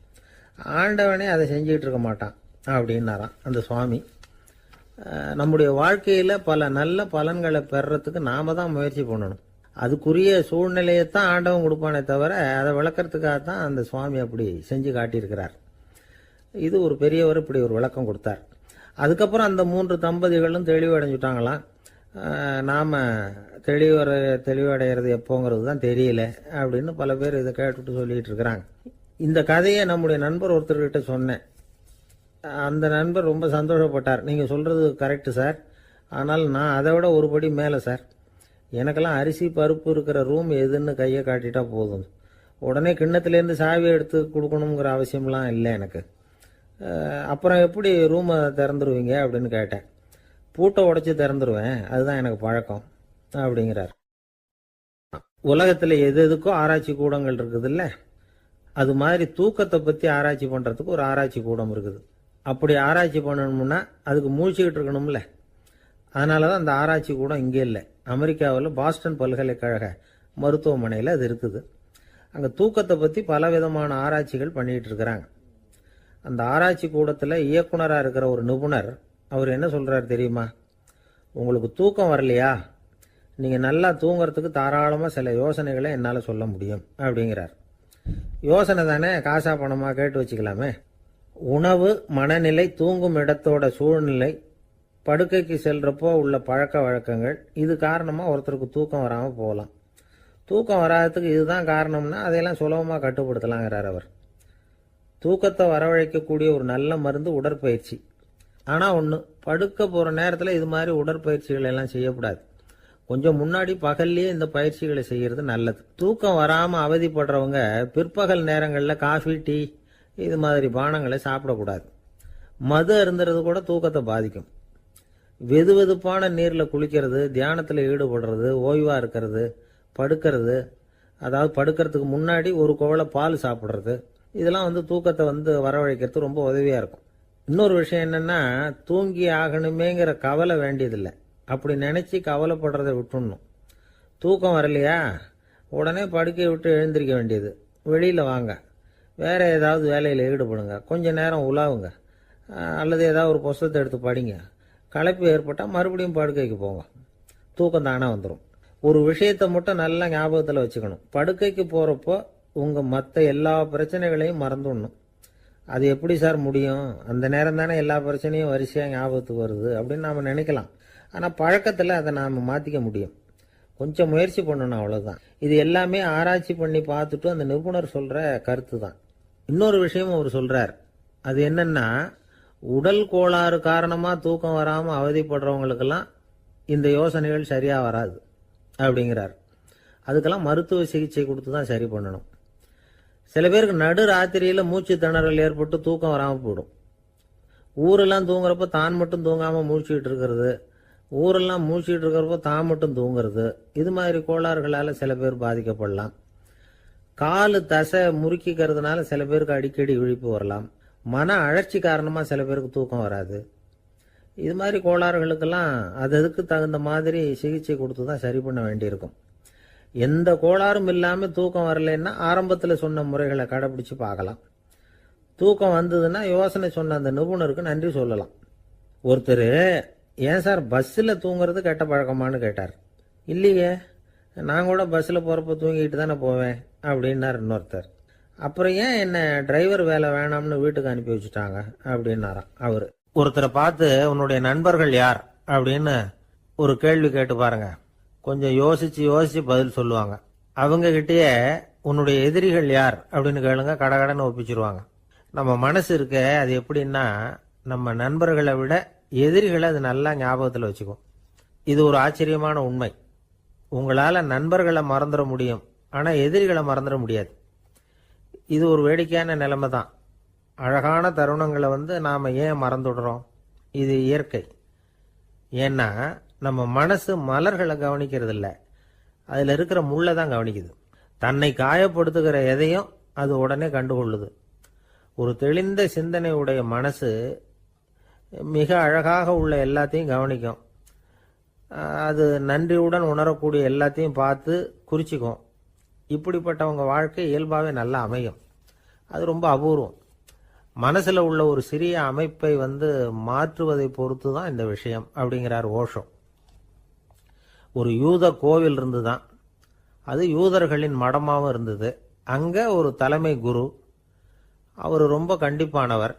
ஆண்டவனே அதை செஞ்சுக்கிட்டு இருக்க மாட்டான் அப்படின்னாராம் அந்த சுவாமி. நம்முடைய வாழ்க்கையில் பல நல்ல பலன்களை பெறறதுக்கு நாம் தான் முயற்சி பண்ணணும். அதுக்குரிய சூழ்நிலையைத்தான் ஆண்டவன் கொடுப்பானே தவிர அதை விளக்கறதுக்காக தான் அந்த சுவாமி அப்படி செஞ்சு காட்டியிருக்கிறார். இது ஒரு பெரியவர் இப்படி ஒரு விளக்கம் கொடுத்தார். அதுக்கப்புறம் அந்த 3 தம்பதிகளும் தெளிவடைஞ்சுட்டாங்களாம். நாம் தெளிவடைகிறது எப்போங்கிறது தான் தெரியல அப்படின்னு பல பேர் இதை கேட்டுட்டு சொல்லிட்டு இருக்கிறாங்க. இந்த கதையை நம்முடைய நண்பர் ஒருத்தர்கிட்ட சொன்னேன். அந்த நண்பர் ரொம்ப சந்தோஷப்பட்டார். நீங்கள் சொல்கிறது கரெக்டு சார், ஆனால் நான் அதை விட ஒரு படி மேலே சார். எனக்கெல்லாம் அரிசி பருப்பு இருக்கிற ரூம் எதுன்னு கையை காட்டிட்டா போதும், உடனே கிண்ணத்துலேருந்து சாவியை எடுத்து கொடுக்கணுங்கிற அவசியம்லாம் இல்லை எனக்கு. அப்புறம் எப்படி ரூமை திறந்துருவீங்க அப்படின்னு கேட்டேன். பூட்டை உடைச்சி திறந்துருவேன், அதுதான் எனக்கு பழக்கம் அப்படிங்கிறார். உலகத்தில் எது எதுக்கோ ஆராய்ச்சி கூடங்கள் இருக்குதுல்ல, அது மாதிரி தூக்கத்தை பற்றி ஆராய்ச்சி பண்ணுறதுக்கு ஒரு ஆராய்ச்சி கூடம் இருக்குது. அப்படி ஆராய்ச்சி பண்ணணும்னா அதுக்கு மூழ்கிக்கிட்டு இருக்கணும்ல. அதனால தான் அந்த ஆராய்ச்சி கூடம் இங்கே இல்லை, அமெரிக்காவில் பாஸ்டன் பல்கலைக்கழக மருத்துவமனையில் அது இருக்குது. அங்கே தூக்கத்தை பற்றி பலவிதமான ஆராய்ச்சிகள் பண்ணிகிட்டு இருக்கிறாங்க. அந்த ஆராய்ச்சி கூடத்தில் இயக்குனராக இருக்கிற ஒரு நிபுணர், அவர் என்ன சொல்கிறார் தெரியுமா? உங்களுக்கு தூக்கம் வரலையா, நீங்கள் நல்லா தூங்குறதுக்கு தாராளமாக சில யோசனைகளை என்னால் சொல்ல முடியும் அப்படிங்கிறார். யோசனை தானே, காசா பணமாக கேட்டு வச்சுக்கலாமே. உணவு, மனநிலை, தூங்கும் இடத்தோட சூழ்நிலை, படுக்கைக்கு செல்றப்போ உள்ள பழக்க வழக்கங்கள், இது காரணமாக ஒருத்தருக்கு தூக்கம் வராமல் போகலாம். தூக்கம் வராததுக்கு இதுதான் காரணம்னா அதையெல்லாம் சுலபமாக கட்டுப்படுத்தலாங்கிறார் அவர். தூக்கத்தை வரவழைக்கக்கூடிய ஒரு நல்ல மருந்து உடற்பயிற்சி. ஆனால் ஒன்று, படுக்க போகிற நேரத்தில் இது மாதிரி உடற்பயிற்சிகள் எல்லாம் செய்யக்கூடாது. கொஞ்சம் முன்னாடி பகல்லையே இந்த பயிற்சிகளை செய்கிறது நல்லது. தூக்கம் வராமல் அவதிப்படுறவங்க பிற்பகல் நேரங்களில் காஃபி, டீ இது மாதிரி பானங்களை சாப்பிடக்கூடாது. மது அருந்துறது கூட தூக்கத்தை பாதிக்கும். வெது வெதுப்பான நீரில் குளிக்கிறது, தியானத்தில் ஈடுபடுறது, ஓய்வாக இருக்கிறது, படுக்கிறது, அதாவது படுக்கிறதுக்கு முன்னாடி ஒரு குவளை பால் சாப்பிட்றது, இதெல்லாம் தூக்கத்தை வரவழைக்கிறது ரொம்ப உதவியாக இருக்கும். இன்னொரு விஷயம் என்னென்னா, தூங்கி ஆகணுமேங்கிற கவலை வேண்டியதில்லை. அப்படி நினச்சி கவலைப்படுறதை விட்டுடணும். தூக்கம் வரலையா, உடனே படுக்கையை விட்டு எழுந்திருக்க வேண்டியது. வெளியில் வாங்க, வேறு ஏதாவது வேலையில் ஈடுபடுங்க, கொஞ்சம் நேரம் உலாவுங்க, அல்லது ஏதாவது ஒரு புஸ்தகத்தை எடுத்து படிங்க. களைப்பு ஏற்பட்டால் மறுபடியும் படுக்கைக்கு போங்க, தூக்கம் தானே வந்துடும். ஒரு விஷயத்தை மட்டும் நல்லா ஞாபகத்தில் வச்சுக்கணும். படுக்கைக்கு போகிறப்போ உங்கள் மற்ற எல்லா பிரச்சனைகளையும் மறந்துடணும். அது எப்படி சார் முடியும், அந்த நேரம் தானே எல்லா பிரச்சனையும் வரிசையாக ஞாபகத்துக்கு வருது அப்படின்னு நாம் நினைக்கலாம். ஆனால் பழக்கத்தில் அதை நாம் மாற்றிக்க முடியும். கொஞ்சம் முயற்சி பண்ணணும், அவ்வளோதான். இது எல்லாமே ஆராய்ச்சி பண்ணி பார்த்துட்டு அந்த நிபுணர் சொல்கிற கருத்து தான். இன்னொரு விஷயமும் அவர் சொல்கிறார். அது என்னென்னா, உடல் கோளாறு காரணமாக தூக்கம் வராமல் அவதிப்படுறவங்களுக்கெல்லாம் இந்த யோசனைகள் சரியாக வராது அப்படிங்கிறார். அதுக்கெல்லாம் மருத்துவ சிகிச்சை கொடுத்து தான் சரி பண்ணணும். சில பேருக்கு நடு ராத்திரியில் மூச்சு திணறல் ஏற்பட்டு தூக்கம் வராமல் போயிடும். ஊரெல்லாம் தூங்குறப்போ தான் மட்டும் தூங்காமல் மூழ்கிட்டு இருக்கிறது, ஊரெல்லாம் மூழ்கிட்டு இருக்கிறப்போ தான் மட்டும் தூங்குறது, இது மாதிரி கோளாறுகளால் சில பேர் பாதிக்கப்படலாம். காலு தசை முறுக்கிக்கிறதுனால சில பேருக்கு அடிக்கடி விழிப்பு வரலாம். மன அழற்சி காரணமாக சில பேருக்கு தூக்கம் வராது. இது மாதிரி கோளாறுகளுக்கெல்லாம் அதுக்கு தகுந்த மாதிரி சிகிச்சை கொடுத்து தான் சரி பண்ண வேண்டியிருக்கும். எந்த கோளாறும் இல்லாமல் தூக்கம் வரலைன்னா ஆரம்பத்தில் சொன்ன முறைகளை கடைப்பிடிச்சு பார்க்கலாம். தூக்கம் வந்ததுன்னா யோசனை சொன்ன அந்த நிபுணருக்கு நன்றி சொல்லலாம். ஒருத்தர், ஏன் சார் பஸ்ஸில் தூங்குறது கெட்ட பழக்கமானு கேட்டார். இல்லையே, நான் கூட பஸ்ஸில் போகிறப்ப தூங்கிட்டு தானே போவேன் அப்படின்னார் இன்னொருத்தர். அப்புறம் ஏன் என்ன டிரைவர் வேலை வேணாம்னு வீட்டுக்கு அனுப்பி வச்சுட்டாங்க அப்படின்னாராம் அவர். ஒருத்தரை பார்த்து உன்னுடைய நண்பர்கள் யார் அப்படின்னு ஒரு கேள்வி கேட்டு பாருங்க. கொஞ்சம் யோசிச்சு பதில் சொல்லுவாங்க. அவங்க கிட்டேயே உன்னுடைய எதிரிகள் யார் அப்படின்னு கேளுங்க, கடகடன்னு ஒப்பிச்சிருவாங்க. நம்ம மனசு இருக்க, அது எப்படின்னா, நம்ம நண்பர்களை விட எதிரிகளை அது நல்லா ஞாபகத்தில் வச்சுக்கும். இது ஒரு ஆச்சரியமான உண்மை. உங்களால் நண்பர்களை மறந்துட முடியும், ஆனால் எதிரிகளை மறந்துட முடியாது. இது ஒரு வேடிக்கையான நிலைமை தான். அழகான தருணங்களை நாம் ஏன் மறந்துடுறோம்? இது இயற்கை. ஏன்னா நம்ம மனசு மலர்களை கவனிக்கிறது இல்லை, அதில் இருக்கிற முள்ளை தான் கவனிக்குது. தன்னை காயப்படுத்துகிற எதையும் அது உடனே கண்டுகொள்ளுது. ஒரு தெளிந்த சிந்தனை உடைய மனசு மிக அழகாக உள்ள எல்லாத்தையும் கவனிக்கும். அது நன்றியுடன் உணரக்கூடிய எல்லாத்தையும் பார்த்து குறிச்சிக்கும். இப்படிப்பட்டவங்க வாழ்க்கை இயல்பாகவே நல்லா அமையும். அது ரொம்ப அபூர்வம். மனசில் உள்ள ஒரு சிறிய அமைப்பை மாற்றுவதை பொறுத்து தான் இந்த விஷயம் அப்படிங்கிறார் ஓஷோ. ஒரு யூத கோவில் இருந்துதான். அது யூதர்களின் மடமாகவும் இருந்தது. அங்கே ஒரு தலைமை குரு, அவர் ரொம்ப கண்டிப்பானவர்.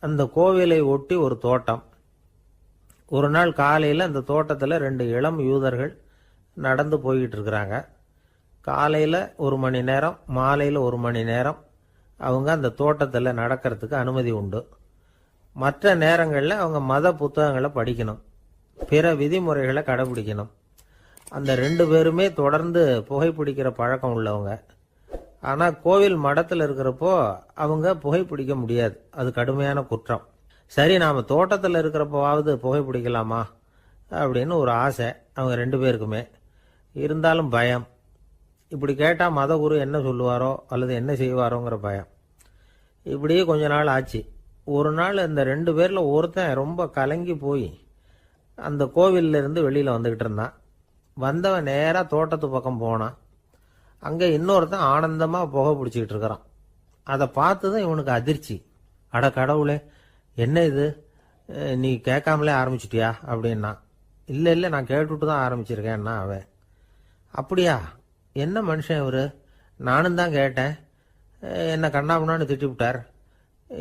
அந்த கோவிலை ஒட்டி ஒரு தோட்டம். ஒரு நாள் காலையில் அந்த தோட்டத்தில் 2 இளம் யூதர்கள் நடந்து போய்கிட்டு இருக்கிறாங்க. காலையில் 1 மணி நேரம், மாலையில் 1 மணி நேரம் அவங்க அந்த தோட்டத்தில் நடக்கிறதுக்கு அனுமதி உண்டு. மற்ற நேரங்களில் அவங்க மத புத்தகங்களை படிக்கணும், பிற விதிமுறைகளை கடைபிடிக்கணும். அந்த 2 பேருமே தொடர்ந்து புகைப்பிடிக்கிற பழக்கம் உள்ளவங்க. ஆனால் கோவில் மடத்தில் இருக்கிறப்போ அவங்க புகைப்பிடிக்க முடியாது, அது கடுமையான குற்றம். சரி, நாம் தோட்டத்தில் இருக்கிறப்போவாவது புகைப்பிடிக்கலாமா அப்படின்னு ஒரு ஆசை அவங்க 2 பேருக்குமே. இருந்தாலும் பயம். இப்படி கேட்டால் மதகுரு என்ன சொல்லுவாரோ அல்லது என்ன செய்வாரோங்கிற பயம். இப்படியே கொஞ்ச நாள் ஆச்சு. ஒரு நாள் இந்த 2 பேரில் ஒருத்தன் ரொம்ப கலங்கி போய் அந்த கோவிலிருந்து வெளியில் வந்துக்கிட்டு இருந்தான். வந்தவன் நேராக தோட்டத்து பக்கம் போனான். அங்கே இன்னொருத்தன் ஆனந்தமாக புகை பிடிச்சிக்கிட்டு இருக்கிறான். அதை பார்த்து தான் இவனுக்கு அதிர்ச்சி. அட கடவுளே, என்ன இது, நீ கேட்காமலே ஆரம்பிச்சிட்டியா அப்படின்னா. இல்லை இல்லை, நான் கேட்டுட்டு தான் ஆரம்பிச்சிருக்கேன்னா அவன். அப்படியா, என்ன மனுஷன் இவர், நானும் தான் கேட்டேன், என்ன கண்ணாமுன்னான்னு திட்டிவிட்டார்.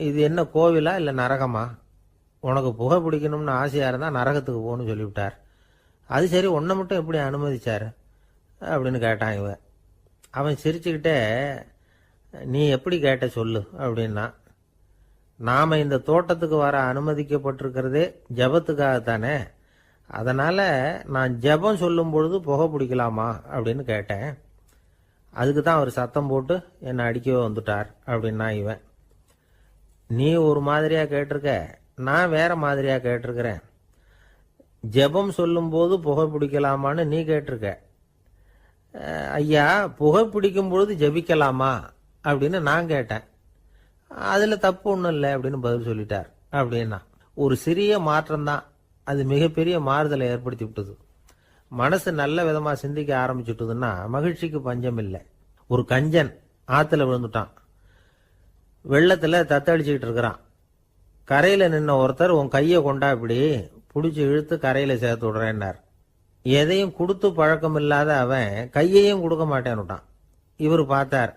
இது என்ன கோவிலா இல்லை நரகமா? உனக்கு புகை பிடிக்கணும்னு ஆசையாக இருந்தால் நரகத்துக்கு போகணும்னு சொல்லிவிட்டார். அது சரி, உன்னை மட்டும் எப்படி அனுமதிச்சார் அப்படின்னு கேட்டான் இவன். அவன் சிரிச்சுக்கிட்டே, நீ எப்படி கேட்ட சொல்லு அப்படின்னா. நாம் இந்த தோட்டத்துக்கு வர அனுமதிக்கப்பட்டிருக்கிறதே ஜபத்துக்காகத்தானே, அதனால் நான் ஜபம் சொல்லும் பொழுது புகை பிடிக்கலாமா அப்படின்னு கேட்டேன். அதுக்கு தான் அவர் சத்தம் போட்டு என்னை அடிக்கவே வந்துட்டார் அப்படின்னா இவன். நீ ஒரு மாதிரியாக கேட்டிருக்க, நான் வேற மாதிரியாக கேட்டிருக்கிறேன். ஜெபம் சொல்லும்போது புகை பிடிக்கலாமான்னு நீ கேட்டிருக்க. ஐயா, புகை பிடிக்கும் பொழுது ஜபிக்கலாமா அப்படின்னு நான் கேட்டேன். அதில் தப்பு ஒன்றும் இல்லை அப்படின்னு பதில் சொல்லிட்டார் அப்படின்னா. ஒரு சிறிய மாற்றம்தான் அது மிகப்பெரிய மாறுதலை ஏற்படுத்தி விட்டது. மனசு நல்ல விதமாக சிந்திக்க ஆரம்பிச்சுட்டுதுன்னா மகிழ்ச்சிக்கு பஞ்சம் இல்லை. ஒரு கஞ்சன் ஆற்றுல விழுந்துட்டான். வெள்ளத்தில் தத்தளிச்சுக்கிட்டு இருக்கிறான். கரையில் நின்ன ஒருத்தர், உன் கையை கொண்டா இப்படி பிடிச்சி இழுத்து கரையில் சேர்த்து விடுறேன்னார். எதையும் கொடுத்து பழக்கம் இல்லாத அவன் கையையும் கொடுக்க மாட்டேன்னுட்டான். இவர் பார்த்தார்,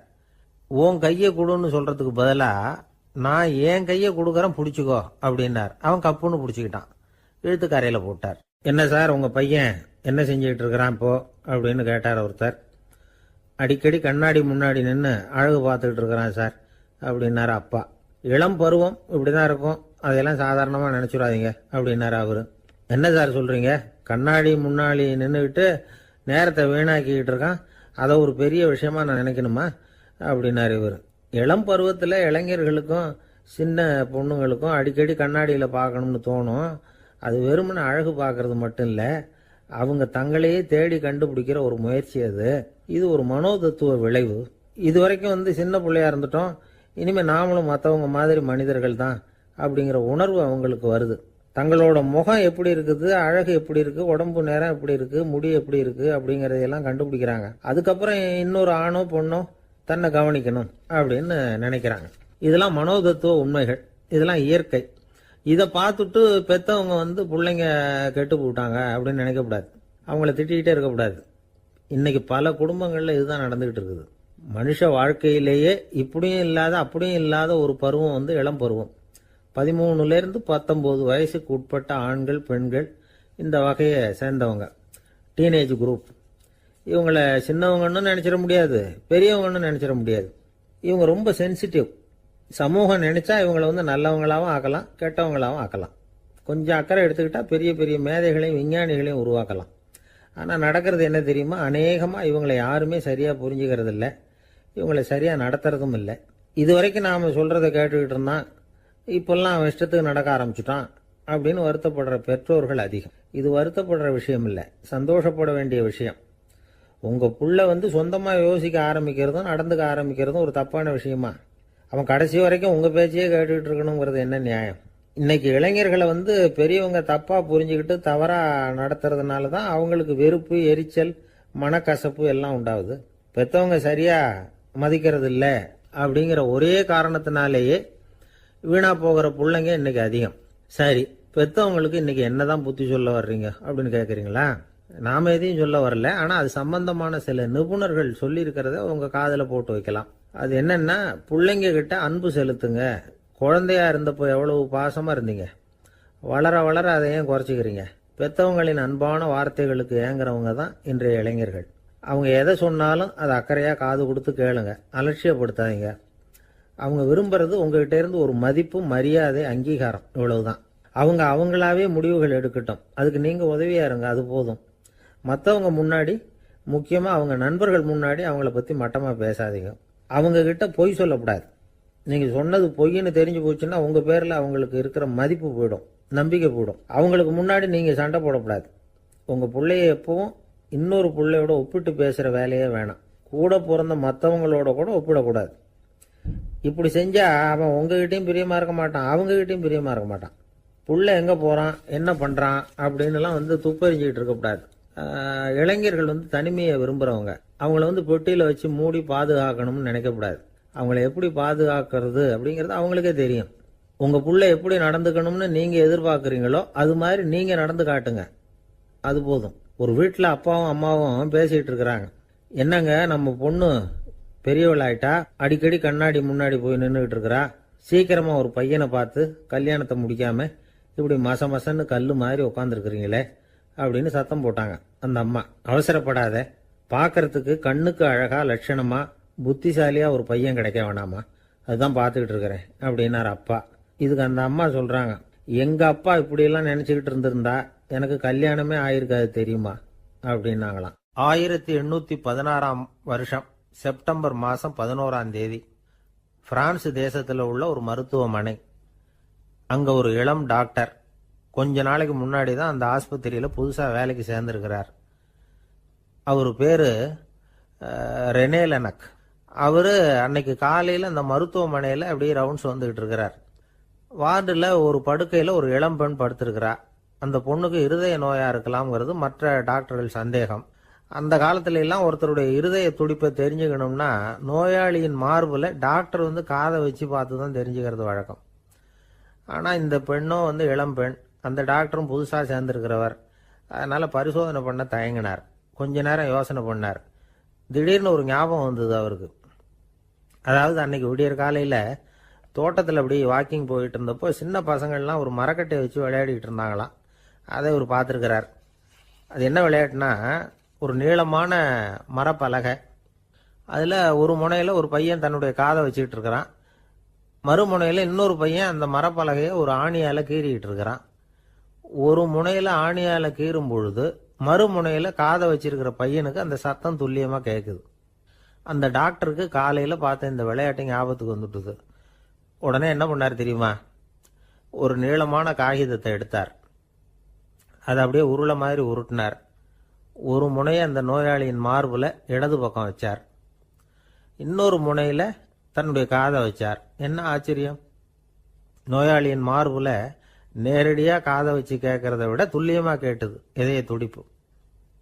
உன் கையை கொடுன்னு சொல்றதுக்கு பதிலாக நான் என் கையை கொடுக்குறேன் பிடிச்சிக்கோ அப்படின்னார். அவன் கப்புன்னு பிடிச்சிக்கிட்டான், இழுத்து கரையில் போட்டார். என்ன சார், உங்கள் பையன் என்ன செஞ்சுக்கிட்டு இருக்கிறான் இப்போ அப்படின்னு கேட்டார் ஒருத்தர். அடிக்கடி கண்ணாடி முன்னாடி நின்று அழகு பார்த்துக்கிட்டு இருக்கிறான் சார் அப்படின்னாரு அப்பா. இளம் பருவம் இப்படி தான் இருக்கும், அதையெல்லாம் சாதாரணமாக நினச்சிடாதீங்க அப்படின்னாரு அவரு. என்ன சார் சொல்கிறீங்க, கண்ணாடி முன்னாடி நின்றுக்கிட்டு நேரத்தை வீணாக்கிக்கிட்டு இருக்கான், அதை ஒரு பெரிய விஷயமா நான் நினைக்கணுமா அப்படின்னாரு இவர். இளம் பருவத்தில் இளைஞர்களுக்கும் சின்ன பொண்ணுங்களுக்கும் அடிக்கடி கண்ணாடியில் பார்க்கணும்னு தோணும். அது வெறுமனே அழகு பார்க்கறது மட்டும் இல்லை, அவங்க தங்களையே தேடி கண்டுபிடிக்கிற ஒரு முயற்சி அது. இது ஒரு மனோதத்துவ விளைவு. இது வரைக்கும் சின்ன பிள்ளையா இருந்துட்டோம், இனிமேல் நாமளும் மற்றவங்க மாதிரி மனிதர்கள் தான் அப்படிங்கிற உணர்வு அவங்களுக்கு வருது. தங்களோட முகம் எப்படி இருக்குது, அழகு எப்படி இருக்கு, உடம்பு நேரம் எப்படி இருக்கு, முடி எப்படி இருக்கு அப்படிங்கறதையெல்லாம் கண்டுபிடிக்கிறாங்க. அதுக்கப்புறம் இன்னொரு ஆணோ பொண்ணோ தன்னை கவனிக்கணும் அப்படின்னு நினைக்கிறாங்க. இதெல்லாம் மனோதத்துவ உண்மைகள், இதெல்லாம் இயற்கை. இதை பார்த்துட்டு பெற்றவங்க பிள்ளைங்க கெட்டு போட்டாங்க அப்படின்னு நினைக்கக்கூடாது, அவங்கள திட்டிக்கிட்டே இருக்கக்கூடாது. இன்னைக்கு பல குடும்பங்கள்ல இதுதான் நடந்துகிட்டு இருக்குது. மனுஷ வாழ்க்கையிலேயே இப்படியும் இல்லாத அப்படியும் இல்லாத ஒரு பருவம் இளம் பருவம். 13லேருந்து 19 வயசுக்கு உட்பட்ட ஆண்கள் பெண்கள் இந்த வகையை சேர்ந்தவங்க, டீனேஜ் குரூப். இவங்களை சின்னவங்கன்னு நினைச்சிட முடியாது, பெரியவங்கன்னு நினைச்சிட முடியாது. இவங்க ரொம்ப சென்சிட்டிவ். சமூகம் நினைச்சா இவங்களை நல்லவங்களாகவும் ஆக்கலாம், கெட்டவங்களாகவும் ஆக்கலாம். கொஞ்சம் அக்கறை எடுத்துக்கிட்டா பெரிய பெரிய மேதைகளையும் விஞ்ஞானிகளையும் உருவாக்கலாம். ஆனால் நடக்கிறது என்ன தெரியுமா, அநேகமாக இவங்களை யாருமே சரியாக புரிஞ்சுக்கிறது இல்லை, இவங்களை சரியாக நடத்துறதும் இல்லை. இது வரைக்கும் நாம் சொல்கிறத கேட்டுக்கிட்டு இருந்தான், இப்பெல்லாம் அவன் இஷ்டத்துக்கு நடக்க ஆரம்பிச்சுட்டான் அப்படின்னு வருத்தப்படுற பெற்றோர்கள் அதிகம். இது வருத்தப்படுற விஷயம் இல்லை, சந்தோஷப்பட வேண்டிய விஷயம். உங்கள் புள்ள சொந்தமாக யோசிக்க ஆரம்பிக்கிறதும் நடந்துக்க ஆரம்பிக்கிறதும் ஒரு தப்பான விஷயமா? அவன் கடைசி வரைக்கும் உங்கள் பேச்சையே கேட்டுக்கிட்டு இருக்கணுங்கிறது என்ன நியாயம்? இன்னைக்கு இளைஞர்களை பெரியவங்க தப்பாக புரிஞ்சுக்கிட்டு தவறாக நடத்துறதுனால தான் அவங்களுக்கு வெறுப்பு, எரிச்சல், மனக்கசப்பு எல்லாம் உண்டாகுது. பெற்றவங்க சரியாக மதிக்கிறது இல்லை அப்படிங்கிற ஒரே காரணத்தினாலேயே வீணா போகிற பிள்ளைங்க இன்னைக்கு அதிகம். சரி, பெற்றவங்களுக்கு இன்னைக்கு என்னதான் புத்தி சொல்ல வர்றீங்க அப்படின்னு கேட்குறீங்களா? நாம எதையும் சொல்ல வரல. ஆனால் அது சம்பந்தமான சில நிபுணர்கள் சொல்லியிருக்கிறத உங்கள் காதில் போட்டு வைக்கலாம். அது என்னன்னா, பிள்ளைங்க கிட்ட அன்பு செலுத்துங்க. குழந்தையா இருந்தப்போ எவ்வளவு பாசமாக இருந்தீங்க, வளர வளர அதை ஏன் குறைச்சிக்கிறீங்க? பெற்றவங்களின் அன்பான வார்த்தைகளுக்கு ஏங்குறவங்க தான் இன்றைய இளைஞர்கள். அவங்க எதை சொன்னாலும் அதை அக்கறையாக காது கொடுத்து கேளுங்க, அலட்சியப்படுத்தாதீங்க. அவங்க விரும்புறது உங்ககிட்ட இருந்து ஒரு மதிப்பு, மரியாதை, அங்கீகாரம், இவ்வளவுதான். அவங்க அவங்களாவே முடிவுகள் எடுக்கட்டும், அதுக்கு நீங்கள் உதவியா இருங்க, அது போதும். மற்றவங்க முன்னாடி, முக்கியமாக அவங்க நண்பர்கள் முன்னாடி அவங்கள பற்றி மட்டமாக பேசாதீங்க. அவங்க கிட்ட பொய் சொல்லக்கூடாது. நீங்கள் சொன்னது பொய்ன்னு தெரிஞ்சு போச்சுன்னா உங்கள் பேரில் அவங்களுக்கு இருக்கிற மதிப்பு போயிடும், நம்பிக்கை போயிடும். அவங்களுக்கு முன்னாடி நீங்கள் சண்டை போடக்கூடாது. உங்கள் பிள்ளைய எப்பவும் இன்னொரு பிள்ளையோட ஒப்பிட்டு பேசுகிற வேலையே வேணாம். கூட பிறந்த மற்றவங்களோட கூட ஒப்பிடக்கூடாது. இப்படி செஞ்சால் அவன் உங்ககிட்டையும் பிரியமாக இருக்க மாட்டான், அவங்ககிட்டையும் பிரியமாக இருக்க மாட்டான். புள்ள எங்கே போகிறான், என்ன பண்ணுறான் அப்படின்னுலாம் துப்பறிஞ்சிக்கிட்டு இருக்கக்கூடாது. இளைஞர்கள் தனிமையை விரும்புகிறவங்க. அவங்கள பெட்டியில் வச்சு மூடி பாதுகாக்கணும்னு நினைக்கக்கூடாது. அவங்கள எப்படி பாதுகாக்கிறது அப்படிங்கிறது அவங்களுக்கே தெரியும். உங்கள் புள்ள எப்படி நடந்துக்கணும்னு நீங்கள் எதிர்பார்க்குறீங்களோ அது மாதிரி நீங்கள் நடந்து காட்டுங்க, அது போதும். ஒரு வீட்டில் அப்பாவும் அம்மாவும் பேசிகிட்டு இருக்கிறாங்க. என்னங்க, நம்ம பொண்ணு பெரியவளாயிட்டா, அடிக்கடி கண்ணாடி முன்னாடி போய் நின்றுக்கிட்டு இருக்கிறா, சீக்கிரமாக ஒரு பையனை பார்த்து கல்யாணத்தை முடிக்காமல் இப்படி மசன்னு கல் மாதிரி உட்காந்துருக்குறீங்களே அப்படின்னு சத்தம் போட்டாங்க. அந்த அம்மா, அவசரப்படாத, பார்க்கறதுக்கு கண்ணுக்கு அழகா லட்சணமா புத்திசாலியா ஒரு பையன் கிடைக்க வேணாமா, அதுதான் பார்த்துக்கிட்டு இருக்கிறேன் அப்படின்னாரு அப்பா. இதுக்கு அந்த அம்மா சொல்றாங்க, எங்க அப்பா இப்படியெல்லாம் நினைச்சுக்கிட்டு இருந்திருந்தா எனக்கு கல்யாணமே ஆயிருக்காது தெரியுமா அப்படின்னாங்களாம். 1816 வருஷம் செப்டம்பர் மாதம் 11ஆம் தேதி பிரான்ஸ் தேசத்தில் உள்ள ஒரு மருத்துவமனை. அங்கே ஒரு இளம் டாக்டர் கொஞ்ச நாளைக்கு முன்னாடி தான் அந்த ஆஸ்பத்திரியில் புதுசாக வேலைக்கு சேர்ந்துருக்கிறார். அவர் பேர் ரெனே லெனக். அவர் அன்னைக்கு காலையில் அந்த மருத்துவமனையில் அப்படியே ரவுண்ட்ஸ் வந்துக்கிட்டு இருக்கிறார். வார்டில் ஒரு படுக்கையில் ஒரு இளம் பெண் படுத்திருக்கிறா. அந்த பொண்ணுக்கு இருதய நோயாக இருக்கலாம்ங்கிறது மற்ற டாக்டர்கள் சந்தேகம். அந்த காலத்துல எல்லாம் ஒருத்தருடைய இருதய துடிப்பை தெரிஞ்சுக்கணும்னா நோயாளியின் மார்பில் டாக்டர் காதை வச்சு பார்த்து தான் தெரிஞ்சுக்கிறது வழக்கம். ஆனால் இந்த பெண்ணும் இளம் பெண், அந்த டாக்டரும் புதுசாக சேர்ந்துருக்கிறவர். அதனால் பரிசோதனை பண்ண தயங்கினார். கொஞ்ச நேரம் யோசனை பண்ணார். திடீர்னு ஒரு ஞாபகம் வந்தது அவருக்கு. அதாவது அன்னைக்கு விடியற் காலையில் தோட்டத்தில் அப்படி வாக்கிங் போயிட்டு இருந்தப்போ சின்ன பசங்கள்லாம் ஒரு மரக்கட்டையை வச்சு விளையாடிட்டு இருந்தாங்களாம். அதை இவர் பார்த்துருக்கிறார். அது என்ன விளையாட்டுனா, ஒரு நீளமான மரப்பலகை, அதில் ஒரு முனையில் ஒரு பையன் தன்னுடைய காதை வச்சுக்கிட்டு இருக்கிறான், மறுமுனையில் இன்னொரு பையன் அந்த மரப்பலகையை ஒரு ஆணியால் கீறிக்கிட்டு இருக்கிறான். ஒரு முனையில் ஆணியால் கீறும் பொழுது மறுமுனையில் காதை வச்சிருக்கிற பையனுக்கு அந்த சத்தம் துல்லியமாக கேட்குது. அந்த டாக்டருக்கு காலையில் பார்த்த இந்த விளையாட்டு ஞாபகத்துக்கு வந்துட்டுது. உடனே என்ன பண்ணார் தெரியுமா? ஒரு நீளமான காகிதத்தை எடுத்தார். அதை அப்படியே உருளை மாதிரி உருட்டினார். ஒரு முனையை அந்த நோயாளியின் மார்பில் இடது பக்கம் வச்சார், இன்னொரு முனையில் தன்னுடைய காதை வச்சார். என்ன ஆச்சரியம்! நோயாளியின் மார்பில் நேரடியாக காதை வச்சு கேட்கறத விட துல்லியமாக கேட்டுது இதய துடிப்பு.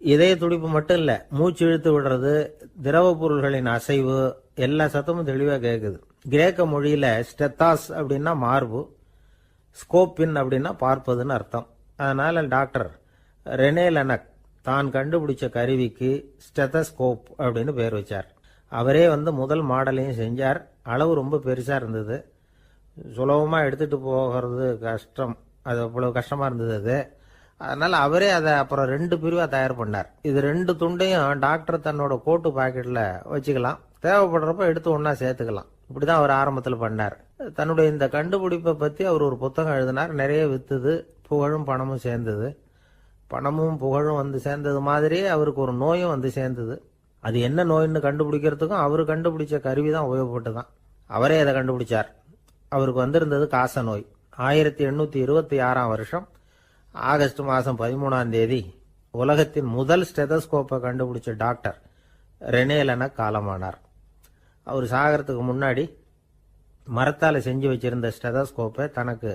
இதய துடிப்பு மட்டும் இல்லை, மூச்சு இழுத்து விடுறது, திரவ பொருள்களின் அசைவு, எல்லா சத்தமும் தெளிவாக கேட்குது. கிரேக்க மொழியில் ஸ்டெத்தாஸ் அப்படின்னா மார்பு, ஸ்கோப்பின் அப்படின்னா பார்ப்பதுன்னு அர்த்தம். அதனால டாக்டர் ரெனே லெனக் தான் கண்டுபிடிச்ச கருவிக்கு ஸ்டெத்தஸ்கோப் அப்படின்னு பேர் வச்சார். அவரே முதல் மாடலையும் செஞ்சார். அளவு ரொம்ப பெருசாக இருந்தது, சுலபமாக எடுத்துகிட்டு போகிறது கஷ்டம், அது அவ்வளவு கஷ்டமாக இருந்தது அது. அதனால் அவரே அதை அப்புறம் 2 பிரிவாக தயார் பண்ணார். இது 2 துண்டையும் டாக்டர் தன்னோட கோட்டு பாக்கெட்டில் வச்சுக்கலாம், தேவைப்படுறப்ப எடுத்து ஒன்றா சேர்த்துக்கலாம். இப்படி தான் அவர் ஆரம்பத்தில் பண்ணார். தன்னுடைய இந்த கண்டுபிடிப்பை பற்றி அவர் ஒரு புத்தகம் எழுதினார். நிறைய விற்றுது, புகழும் பணமும் சேர்ந்தது. பணமும் புகழும் சேர்ந்தது மாதிரியே அவருக்கு ஒரு நோயும் சேர்ந்தது. அது என்ன நோயின்னு கண்டுபிடிக்கிறதுக்கும் அவர் கண்டுபிடிச்ச கருவி தான் உபயோகப்பட்டு தான். அவரே அதை கண்டுபிடிச்சார். அவருக்கு வந்திருந்தது காச நோய். 1826 வருஷம் ஆகஸ்ட் மாதம் 13ஆம் தேதி உலகத்தின் முதல் ஸ்டெதஸ்கோப்பை கண்டுபிடிச்ச டாக்டர் ரெனே லெனக் காலமானார். அவர் சாகிறதுக்கு முன்னாடி மரத்தால் செஞ்சு வச்சிருந்த ஸ்டெதஸ்கோப்பை தனக்கு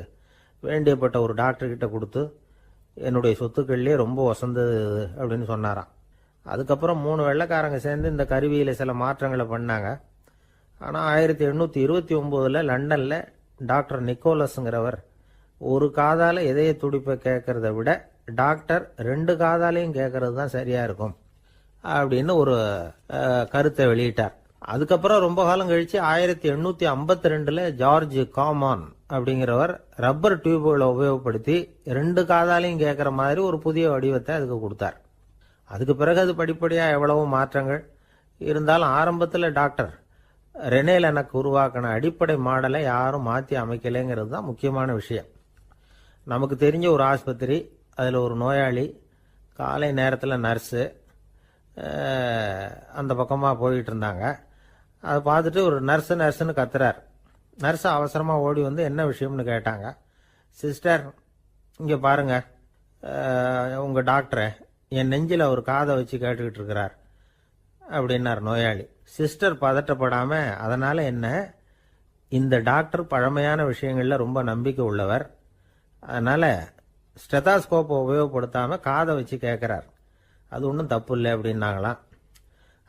வேண்டியப்பட்ட ஒரு டாக்டர்கிட்ட கொடுத்து, என்னுடைய சொத்துக்கள்லேயே ரொம்ப வசந்தது அப்படின்னு சொன்னாராம். அதுக்கப்புறம் 3 வெள்ளைக்காரங்க சேர்ந்து இந்த கருவியில் சில மாற்றங்களை பண்ணாங்க. ஆனால் 1829 லண்டனில் டாக்டர் நிக்கோலஸுங்கிறவர் ஒரு காதால் இதய துடிப்பை கேட்கறத விட டாக்டர் 2 காதாலையும் கேட்கறது தான் சரியா இருக்கும் அப்படின்னு ஒரு கருத்தை வெளியிட்டார். அதுக்கப்புறம் ரொம்ப காலம் கழிச்சு 1852 ஜார்ஜ் காமான் அப்படிங்கிறவர் ரப்பர் டியூப்களை உபயோகப்படுத்தி 2 காதாலையும் கேட்கற மாதிரி ஒரு புதிய வடிவத்தை அதுக்கு கொடுத்தார். அதுக்கு பிறகு அது படிப்படியா எவ்வளவோ மாற்றங்கள் இருந்தாலும் ஆரம்பத்தில் டாக்டர் ரெனே லெனக் உருவாக்கின அடிப்படை மாடலை யாரும் மாற்றி அமைக்கலைங்கிறது தான் முக்கியமான விஷயம். நமக்கு தெரிஞ்ச ஒரு ஆஸ்பத்திரி, அதில் ஒரு நோயாளி, காலை நேரத்தில் நர்ஸு அந்த பக்கமாக போயிட்டு இருந்தாங்க. அதை பார்த்துட்டு ஒரு நர்ஸுன்னு கத்துறார். நர்ஸு அவசரமாக ஓடி வந்து என்ன விஷயம்னு கேட்டாங்க. சிஸ்டர், இங்கே பாருங்க, உங்கள் டாக்டரை என் நெஞ்சில் ஒரு காதை வச்சு கேட்டுக்கிட்டு இருக்கிறார் அப்படின்னார் நோயாளி. சிஸ்டர் பதட்டப்படாமல், அதனால் என்ன, இந்த டாக்டர் பழமையான விஷயங்களில் ரொம்ப நம்பிக்கை உள்ளவர், அதனால் ஸ்டெதாஸ்கோப்பை உபயோகப்படுத்தாமல் காதை வச்சு கேட்குறார், அது ஒன்றும் தப்பு இல்லை அப்படின்னாங்களாம்.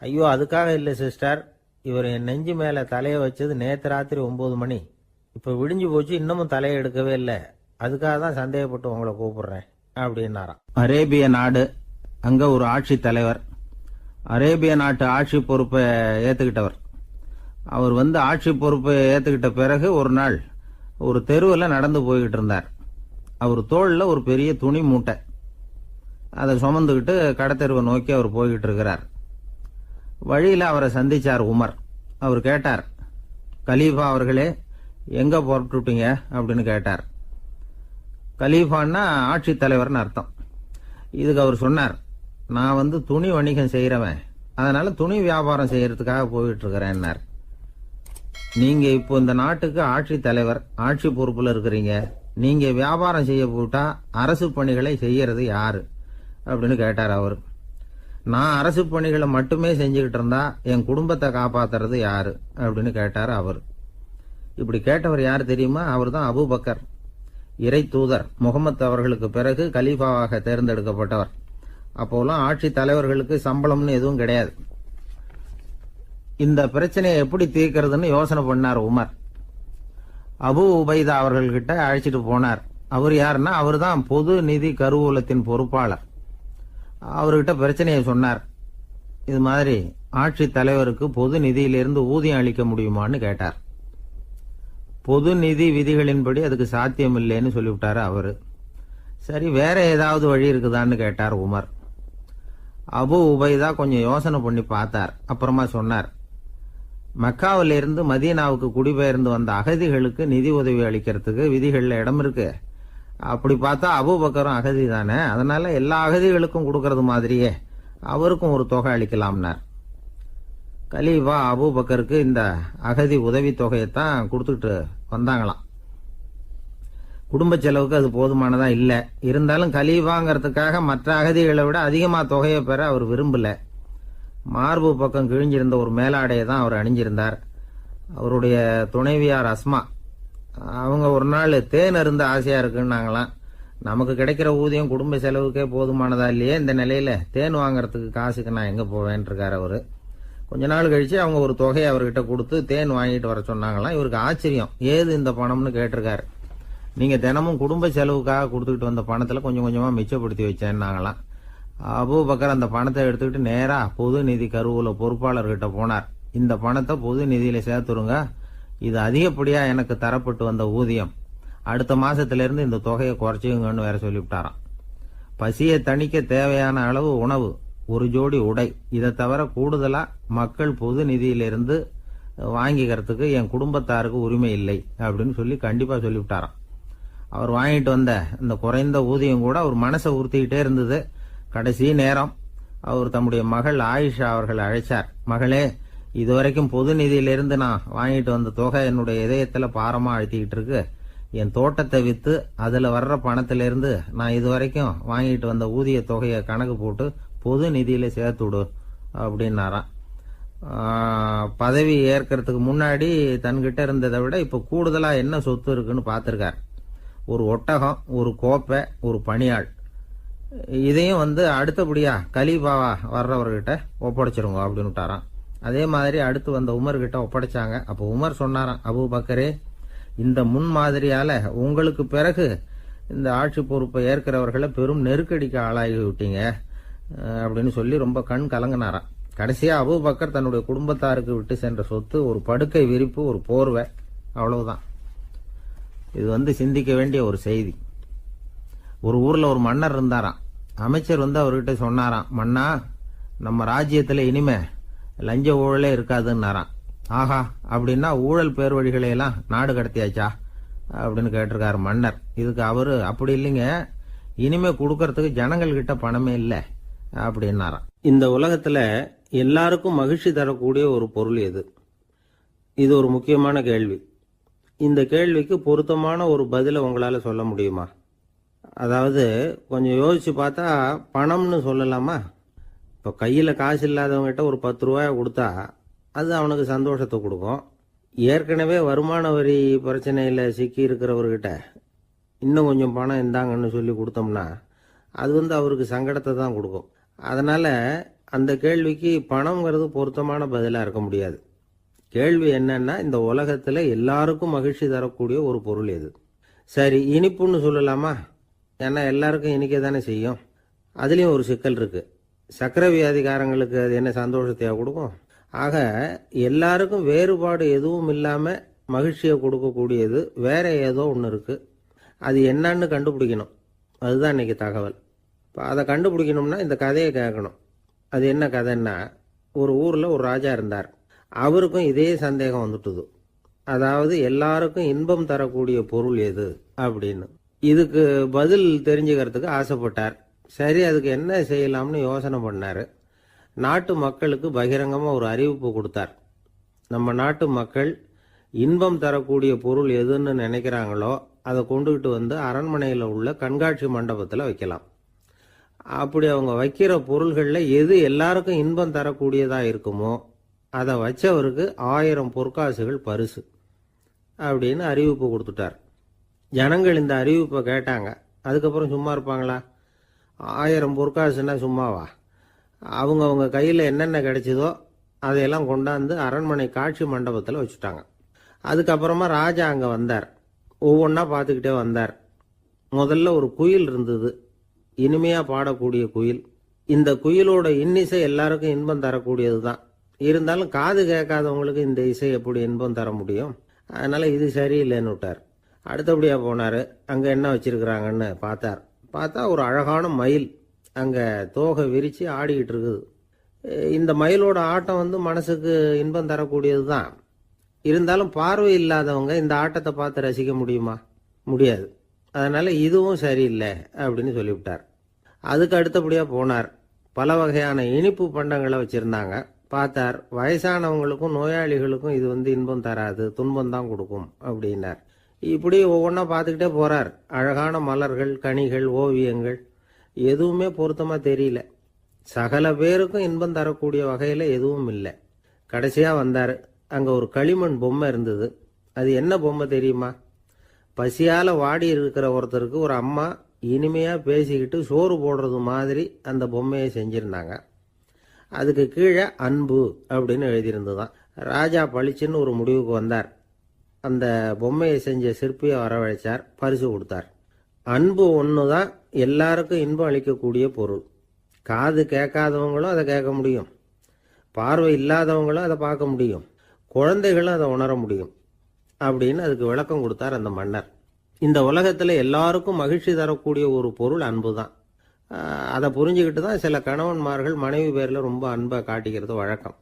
ஐயோ, அதுக்காக இல்லை சிஸ்டர், இவர் என் நெஞ்சு மேலே தலையை வச்சது நேற்று ராத்திரி 9 மணி, இப்போ விடிஞ்சு போச்சு, இன்னமும் தலையை எடுக்கவே இல்லை, அதுக்காக தான் சந்தேகப்பட்டு உங்களை கூப்பிடுறேன் அப்படின்னாராம். அரேபிய நாடு, அங்கே ஒரு ஆட்சி தலைவர், அரேபிய நாட்டு ஆட்சி பொறுப்பை ஏற்றுக்கிட்டவர். அவர் வந்து ஆட்சி பொறுப்பை ஏற்றுக்கிட்ட பிறகு ஒரு நாள் ஒரு தெருவில் நடந்து போய்கிட்டு இருந்தார். அவர் தோளில் ஒரு பெரிய துணி மூட்டை, அதை சுமந்துக்கிட்டு கடத்தெருவை நோக்கி அவர் போய்கிட்டு இருக்கிறார். வழியில் அவரை சந்திச்சார் உமர். அவர் கேட்டார், கலீஃபா அவர்களே, எங்கே புறப்பட்டுட்டீங்க அப்படின்னு கேட்டார். கலீஃபான்னா ஆட்சி தலைவர்னு அர்த்தம். இதுக்கு அவர் சொன்னார், நான் வந்து துணி வணிகம் செய்கிறவன், அதனால துணி வியாபாரம் செய்யறதுக்காக போயிட்டு இருக்கிறேன்னார். நீங்க இப்போ இந்த நாட்டுக்கு ஆட்சி தலைவர், ஆட்சி பொறுப்புல இருக்கிறீங்க, நீங்க வியாபாரம் செய்ய போட்டா அரசு பணிகளை செய்யறது யாரு அப்படின்னு கேட்டார் அவர். நான் அரசு பணிகளை மட்டுமே செஞ்சுக்கிட்டு இருந்தா என் குடும்பத்தை காப்பாத்துறது யாரு அப்படின்னு கேட்டார் அவர். இப்படி கேட்டவர் யார் தெரியுமா? அவர் தான் அபூபக்கர், இறை தூதர் முகமது அவர்களுக்கு பிறகு கலீஃபாவாக தேர்ந்தெடுக்கப்பட்டவர். அப்போலாம் ஆட்சி தலைவர்களுக்கு சம்பளம்னு எதுவும் கிடையாது. இந்த பிரச்சனையை எப்படி தீர்க்கிறதுன்னு யோசனை பண்ணார் உமர். அபு உபைதா அவர்கள்கிட்ட அழைச்சிட்டு போனார். அவர் யாருன்னா, அவர் தான் பொது நிதி கருவூலத்தின் பொறுப்பாளர். அவர்கிட்ட பிரச்சனையை சொன்னார். இது மாதிரி ஆட்சி தலைவருக்கு பொது நிதியிலிருந்து ஊதியம் அளிக்க முடியுமான்னு கேட்டார். பொது நிதி விதிகளின்படி அதுக்கு சாத்தியம் இல்லைன்னு சொல்லிவிட்டாரு அவரு. சரி, வேற ஏதாவது வழி இருக்குதான்னு கேட்டார் உமர். அபு உபைதா கொஞ்சம் யோசனை பண்ணி பார்த்தார். அப்புறமா சொன்னார், மக்காவிலிருந்து மதீனாவுக்கு குடிபெயர்ந்து வந்த அகதிகளுக்கு நிதி உதவி அளிக்கிறதுக்கு விதிகள்ல இடம் இருக்கு. அப்படி பார்த்தா அபூபக்கரும் அகதி தானே, அதனால எல்லா அகதிகளுக்கும் கொடுக்கறது மாதிரியே அவருக்கும் ஒரு தொகை அளிக்கலாம்னார். கலீஃபா அபூபக்கருக்கு இந்த அகதி உதவி தொகையைத்தான் கொடுத்துட்டு வந்தாங்களாம். குடும்ப செலவுக்கு அது போதுமானதா இல்ல. இருந்தாலும் கலீஃபாங்கிறதுக்காக மற்ற அகதிகளை விட அதிகமா தொகையை பெற அவர் விரும்பல. மார்பு பக்கம் கிழிஞ்சிருந்த ஒரு மேலாடையை தான் அவர் அணிஞ்சிருந்தார். அவருடைய துணைவியார் அஸ்மா, அவங்க ஒரு நாள் தேன் அருந்த ஆசையா இருக்குன்னாங்களாம். நமக்கு கிடைக்கிற ஊதியம் குடும்ப செலவுக்கே போதுமானதா இல்லையே, இந்த நிலையில தேன் வாங்கறதுக்கு காசுக்கு நான் எங்க போவேன் இருக்காரு அவரு. கொஞ்ச நாள் கழிச்சு அவங்க ஒரு தொகையை அவர்கிட்ட கொடுத்து தேன் வாங்கிட்டு வர சொன்னாங்களாம். இவருக்கு ஆச்சரியம், ஏது இந்த பணம்னு கேட்டிருக்காரு. நீங்க தினமும் குடும்ப செலவுக்காக கொடுத்துக்கிட்டு வந்த பணத்துல கொஞ்சம் கொஞ்சமா மிச்சப்படுத்தி வச்சேன்னாங்களாம். அபூபக்கர் அந்த பணத்தை எடுத்துக்கிட்டு நேரா பொது நிதி கருவூல பொறுப்பாளர்கிட்ட போனார். இந்த பணத்தை பொது நிதியில சேர்த்துருங்க, இது அதிகப்படியா எனக்கு தரப்பட்டு வந்த ஊதியம், அடுத்த மாசத்துல இருந்து இந்த தொகையை குறைச்சிங்கன்னு வேற சொல்லிவிட்டாராம். பசியை தணிக்க தேவையான அளவு உணவு, ஒரு ஜோடி உடை, இதை தவிர கூடுதலா மக்கள் பொது நிதியிலிருந்து வாங்கிக்கிறதுக்கு என் குடும்பத்தாருக்கு உரிமை இல்லை அப்படின்னு சொல்லி கண்டிப்பா சொல்லிவிட்டாராம். அவர் வாங்கிட்டு வந்த இந்த குறைந்த ஊதியம் கூட அவர் மனசை உறுத்திக்கிட்டே இருந்தது. கடைசி நேரம் அவர் தம்முடைய மகள் ஆயிஷா அவர்களை அழைச்சார். மகளே, இதுவரைக்கும் பொது நிதியிலிருந்து நான் வாங்கிட்டு வந்த தொகை என்னுடைய இதயத்துல பாரமா அழுத்திக்கிட்டு இருக்கு, என் தோட்டத்தை விற்று அதில் வர்ற பணத்திலிருந்து நான் இது வரைக்கும் வாங்கிட்டு வந்த ஊதிய தொகையை கணக்கு போட்டு பொது நிதியில் சேர்த்து விடு அப்படின்னாராம். பதவி ஏற்கிறதுக்கு முன்னாடி தன்கிட்ட இருந்ததை விட இப்போ கூடுதலாக என்ன சொத்து இருக்குன்னு பார்த்துருக்கார். ஒரு ஒட்டகம், ஒரு கோப்பை, ஒரு பணியாள். இதையும் அடுத்தபடியா கலீஃபாவா வர்றவர்கிட்ட ஒப்படைச்சிருங்க அப்படின்னு விட்டாராம். அதே மாதிரி அடுத்து வந்த உமர்கிட்ட ஒப்படைச்சாங்க. அப்போ உமர் சொன்னாராம், அபூபக்கரே, இந்த முன்மாதிரியால உங்களுக்கு பிறகு இந்த ஆட்சி பொறுப்பை ஏற்கிறவர்களை பெரும் நெருக்கடிக்கு ஆளாகி விட்டீங்க அப்படின்னு சொல்லி ரொம்ப கண் கலங்கினாராம். கடைசியா அபூபக்கர் தன்னுடைய குடும்பத்தாருக்கு விட்டு சென்ற சொத்து ஒரு படுக்கை விரிப்பு, ஒரு போர்வை, அவ்வளவுதான். இது சிந்திக்க வேண்டிய ஒரு செய்தி. ஒரு ஊர்ல ஒரு மன்னர் இருந்தாராம். அமைச்சர் அவர்கிட்ட சொன்னாராம், மன்னா, நம்ம ராஜ்யத்துல இனிமே லஞ்ச ஊழலே இருக்காதுன்னாராம். ஆஹா, அப்படின்னா ஊழல் பேர் வழிகளை எல்லாம் நாடு கடத்தியாச்சா அப்படின்னு கேட்டிருக்காரு மன்னர். இதுக்கு அவரு, அப்படி இல்லைங்க, இனிமே கொடுக்கறதுக்கு ஜனங்கள் கிட்ட பணமே இல்லை அப்படின்னாராம். இந்த உலகத்துல எல்லாருக்கும் மகிழ்ச்சி தரக்கூடிய ஒரு பொருள் எது? இது ஒரு முக்கியமான கேள்வி. இந்த கேள்விக்கு பொருத்தமான ஒரு பதிலை உங்களால சொல்ல முடியுமா? அதாவது கொஞ்சம் யோசிச்சு பார்த்தா பணம்னு சொல்லலாமா? இப்போ கையில் காசு இல்லாதவங்ககிட்ட ஒரு 10 ரூபாய் கொடுத்தா அது அவனுக்கு சந்தோஷத்தை கொடுக்கும். ஏற்கனவே வருமான வரி பிரச்சனையில் சிக்கி இருக்கிறவர்கிட்ட இன்னும் கொஞ்சம் பணம் இருந்தாங்கன்னு சொல்லி கொடுத்தோம்னா அது அவருக்கு சங்கடத்தை தான் கொடுக்கும். அதனால அந்த கேள்விக்கு பணம்ங்கிறது பொருத்தமான பதிலாக இருக்க முடியாது. கேள்வி என்னன்னா, இந்த உலகத்தில் எல்லாருக்கும் மகிழ்ச்சி தரக்கூடிய ஒரு பொருள் எது? சரி, இனிப்புன்னு சொல்லலாமா? ஏன்னா எல்லாருக்கும் இனிக்க தானே செய்யும். அதுலேயும் ஒரு சிக்கல் இருக்கு. சக்கரை வியாதிக்காரங்களுக்கு அது என்ன சந்தோஷத்தையா கொடுக்கும்? ஆக எல்லாருக்கும் வேறுபாடு எதுவும் இல்லாமல் மகிழ்ச்சியை கொடுக்கக்கூடியது வேற ஏதோ ஒன்று இருக்கு. அது என்னன்னு கண்டுபிடிக்கணும். அதுதான் இன்னைக்கு தகவல். இப்போ அதை கண்டுபிடிக்கணும்னா இந்த கதையை கேட்கணும். அது என்ன கதைன்னா, ஒரு ஊரில் ஒரு ராஜா இருந்தார். அவருக்கும் இதே சந்தேகம் வந்துட்டுது. அதாவது எல்லாருக்கும் இன்பம் தரக்கூடிய பொருள் எது அப்படின்னு. இதுக்கு பதில் தெரிஞ்சுக்கிறதுக்கு ஆசைப்பட்டார். சரி, அதுக்கு என்ன செய்யலாம்னு யோசனை பண்ணார். நாட்டு மக்களுக்கு பகிரங்கமாக ஒரு அறிவிப்பு கொடுத்தார். நம்ம நாட்டு மக்கள் இன்பம் தரக்கூடிய பொருள் எதுன்னு நினைக்கிறாங்களோ அதை கொண்டுகிட்டு அரண்மனையில் உள்ள கண்காட்சி மண்டபத்தில் வைக்கலாம். அப்படி அவங்க வைக்கிற பொருள்களில் எது எல்லாருக்கும் இன்பம் தரக்கூடியதாக இருக்குமோ அதை வச்சவருக்கு 1000 பொற்காசுகள் பரிசு அப்படின்னு அறிவிப்பு கொடுத்துட்டார். ஜனங்கள் இந்த அறிவிப்பை கேட்டாங்க. அதுக்கப்புறம் சும்மா இருப்பாங்களா? 1000 பொற்காசுன்னா சும்மாவா? அவங்க கையில் என்னென்ன கிடைச்சதோ அதையெல்லாம் கொண்டாந்து அரண்மனை காட்சி மண்டபத்தில் வச்சுட்டாங்க. அதுக்கப்புறமா ராஜா அங்கே வந்தார். ஒவ்வொன்றா பார்த்துக்கிட்டே வந்தார். முதல்ல ஒரு குயில் இருந்தது, இனிமையாக பாடக்கூடிய குயில். இந்த குயிலோட இன்னிசை எல்லாருக்கும் இன்பம் தரக்கூடியது தான். இருந்தாலும் காது கேட்காதவங்களுக்கு இந்த இசை எப்படி இன்பம் தர முடியும்? அதனால இது சரியில்லைன்னு விட்டார். அடுத்தபடியாக போனார். அங்கே என்ன வச்சிருக்கிறாங்கன்னு பார்த்தா ஒரு அழகான மயில் அங்கே தோகை விரித்து ஆடிக்கிட்டு இருக்குது. இந்த மயிலோட ஆட்டம் மனசுக்கு இன்பம் தரக்கூடியது தான். இருந்தாலும் பார்வை இல்லாதவங்க இந்த ஆட்டத்தை பார்த்து ரசிக்க முடியுமா? முடியாது. அதனால இதுவும் சரியில்லை அப்படின்னு சொல்லிவிட்டார். அதுக்கு அடுத்தபடியாக போனார். பல வகையான இனிப்பு பண்டங்களை வச்சுருந்தாங்க. பார்த்தார், வயசானவங்களுக்கும் நோயாளிகளுக்கும் இது இன்பம் தராது, துன்பம் தான் கொடுக்கும் அப்படின்னார். இப்படி ஒவ்வொன்றா பார்த்துக்கிட்டே போகிறார். அழகான மலர்கள், கனிகள், ஓவியங்கள் எதுவுமே பொருத்தமாக தெரியல. சகல பேருக்கும் இன்பம் தரக்கூடிய வகையில் எதுவும் இல்லை. கடைசியாக வந்தார். அங்கே ஒரு களிமண் பொம்மை இருந்தது. அது என்ன பொம்மை தெரியுமா? பசியால் வாடி இருக்கிற ஒருத்தருக்கு ஒரு அம்மா இனிமையாக பேசிக்கிட்டு சோறு போடுறது மாதிரி அந்த பொம்மையை செஞ்சுருந்தாங்க. அதுக்கு கீழே அன்பு அப்படின்னு எழுதியிருந்ததுதான். ராஜா பளிச்சுன்னு ஒரு முடிவுக்கு வந்தார். அந்த பொம்மையை செஞ்ச சிற்பியை வரவழைச்சார், பரிசு கொடுத்தார். அன்பு ஒன்று தான் எல்லாருக்கும் இன்பம் அளிக்கக்கூடிய பொருள். காது கேட்காதவங்களும் அதை கேட்க முடியும், பார்வை இல்லாதவங்களும் அதை பார்க்க முடியும், குழந்தைகளும் அதை உணர முடியும் அப்படின்னு அதுக்கு விளக்கம் கொடுத்தார் அந்த மன்னர். இந்த உலகத்தில் எல்லாருக்கும் மகிழ்ச்சி தரக்கூடிய ஒரு பொருள் அன்பு தான். அதை புரிஞ்சுக்கிட்டு தான் சில கணவன்மார்கள் மனைவி பேரில் ரொம்ப அன்பை காட்டிக்கிறது வழக்கம்.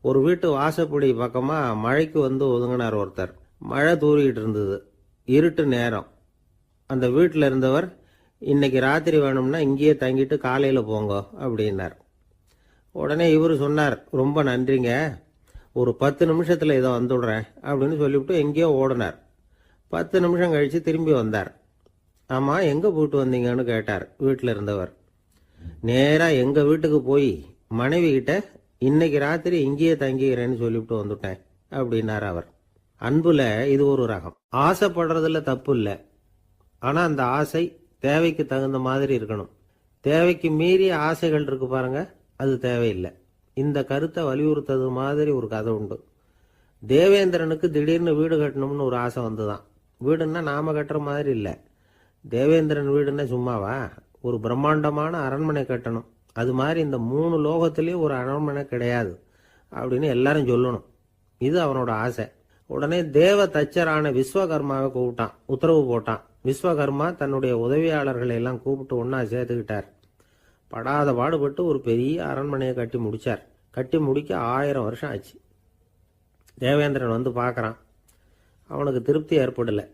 ஒரு வீட்டு வாசப்படி பக்கமாக மழைக்கு ஒதுங்கினார் ஒருத்தர். மழை தூரிக்கிட்டு இருந்தது, இருட்டு நேரம். அந்த வீட்டில் இருந்தவர், இன்னைக்கு ராத்திரி வேணும்னா இங்கேயே தங்கிட்டு காலையில் போங்க அப்படின்னார். உடனே இவர் சொன்னார், ரொம்ப நன்றிங்க, ஒரு 10 நிமிஷத்தில் இதை வந்துடுறேன் அப்படின்னு சொல்லிவிட்டு எங்கேயோ ஓடினார். 10 நிமிஷம் கழித்து திரும்பி வந்தார். ஆமாம், எங்கே போயிட்டு வந்தீங்கன்னு கேட்டார் வீட்டில் இருந்தவர். நேராக எங்கள் வீட்டுக்கு போய் மனைவி கிட்ட இன்னைக்கு ராத்திரி இங்கேயே தங்கிக்கிறேன்னு சொல்லிவிட்டு வந்துட்டேன் அப்படின்னார் அவர். அன்புல இது ஒரு ரகம். ஆசைப்படுறதுல தப்பு இல்லை, ஆனால் அந்த ஆசை தேவைக்கு தகுந்த மாதிரி இருக்கணும். தேவைக்கு மீறிய ஆசைகள் இருக்கு பாருங்க, அது தேவையில்லை. இந்த கருத்தை வலியுறுத்தது மாதிரி ஒரு கதை உண்டு. தேவேந்திரனுக்கு திடீர்னு வீடு கட்டணும்னு ஒரு ஆசை வந்துதான். வீடுன்னா நாம கட்டுற மாதிரி இல்லை. தேவேந்திரன் வீடுன்னா சும்மாவா, ஒரு பிரம்மாண்டமான அரண்மனை கட்டணும். அது மாதிரி இந்த 3 லோகத்திலேயும் ஒரு அரண்மனை கிடையாது அப்படின்னு எல்லாரும் சொல்லணும். இது அவனோட ஆசை. உடனே தேவ தச்சரான விஸ்வகர்மாவை கூப்பிட்டான், உத்தரவு போட்டான். விஸ்வகர்மா தன்னுடைய உதவியாளர்களை எல்லாம் கூப்பிட்டு ஒன்னா சேர்த்துக்கிட்டார். படாத பாடுபட்டு ஒரு பெரிய அரண்மனையை கட்டி முடிச்சார். கட்டி முடிக்க 1000 வருஷம் ஆச்சு. தேவேந்திரன் வந்து பார்க்குறான். அவனுக்கு திருப்தி ஏற்படலை.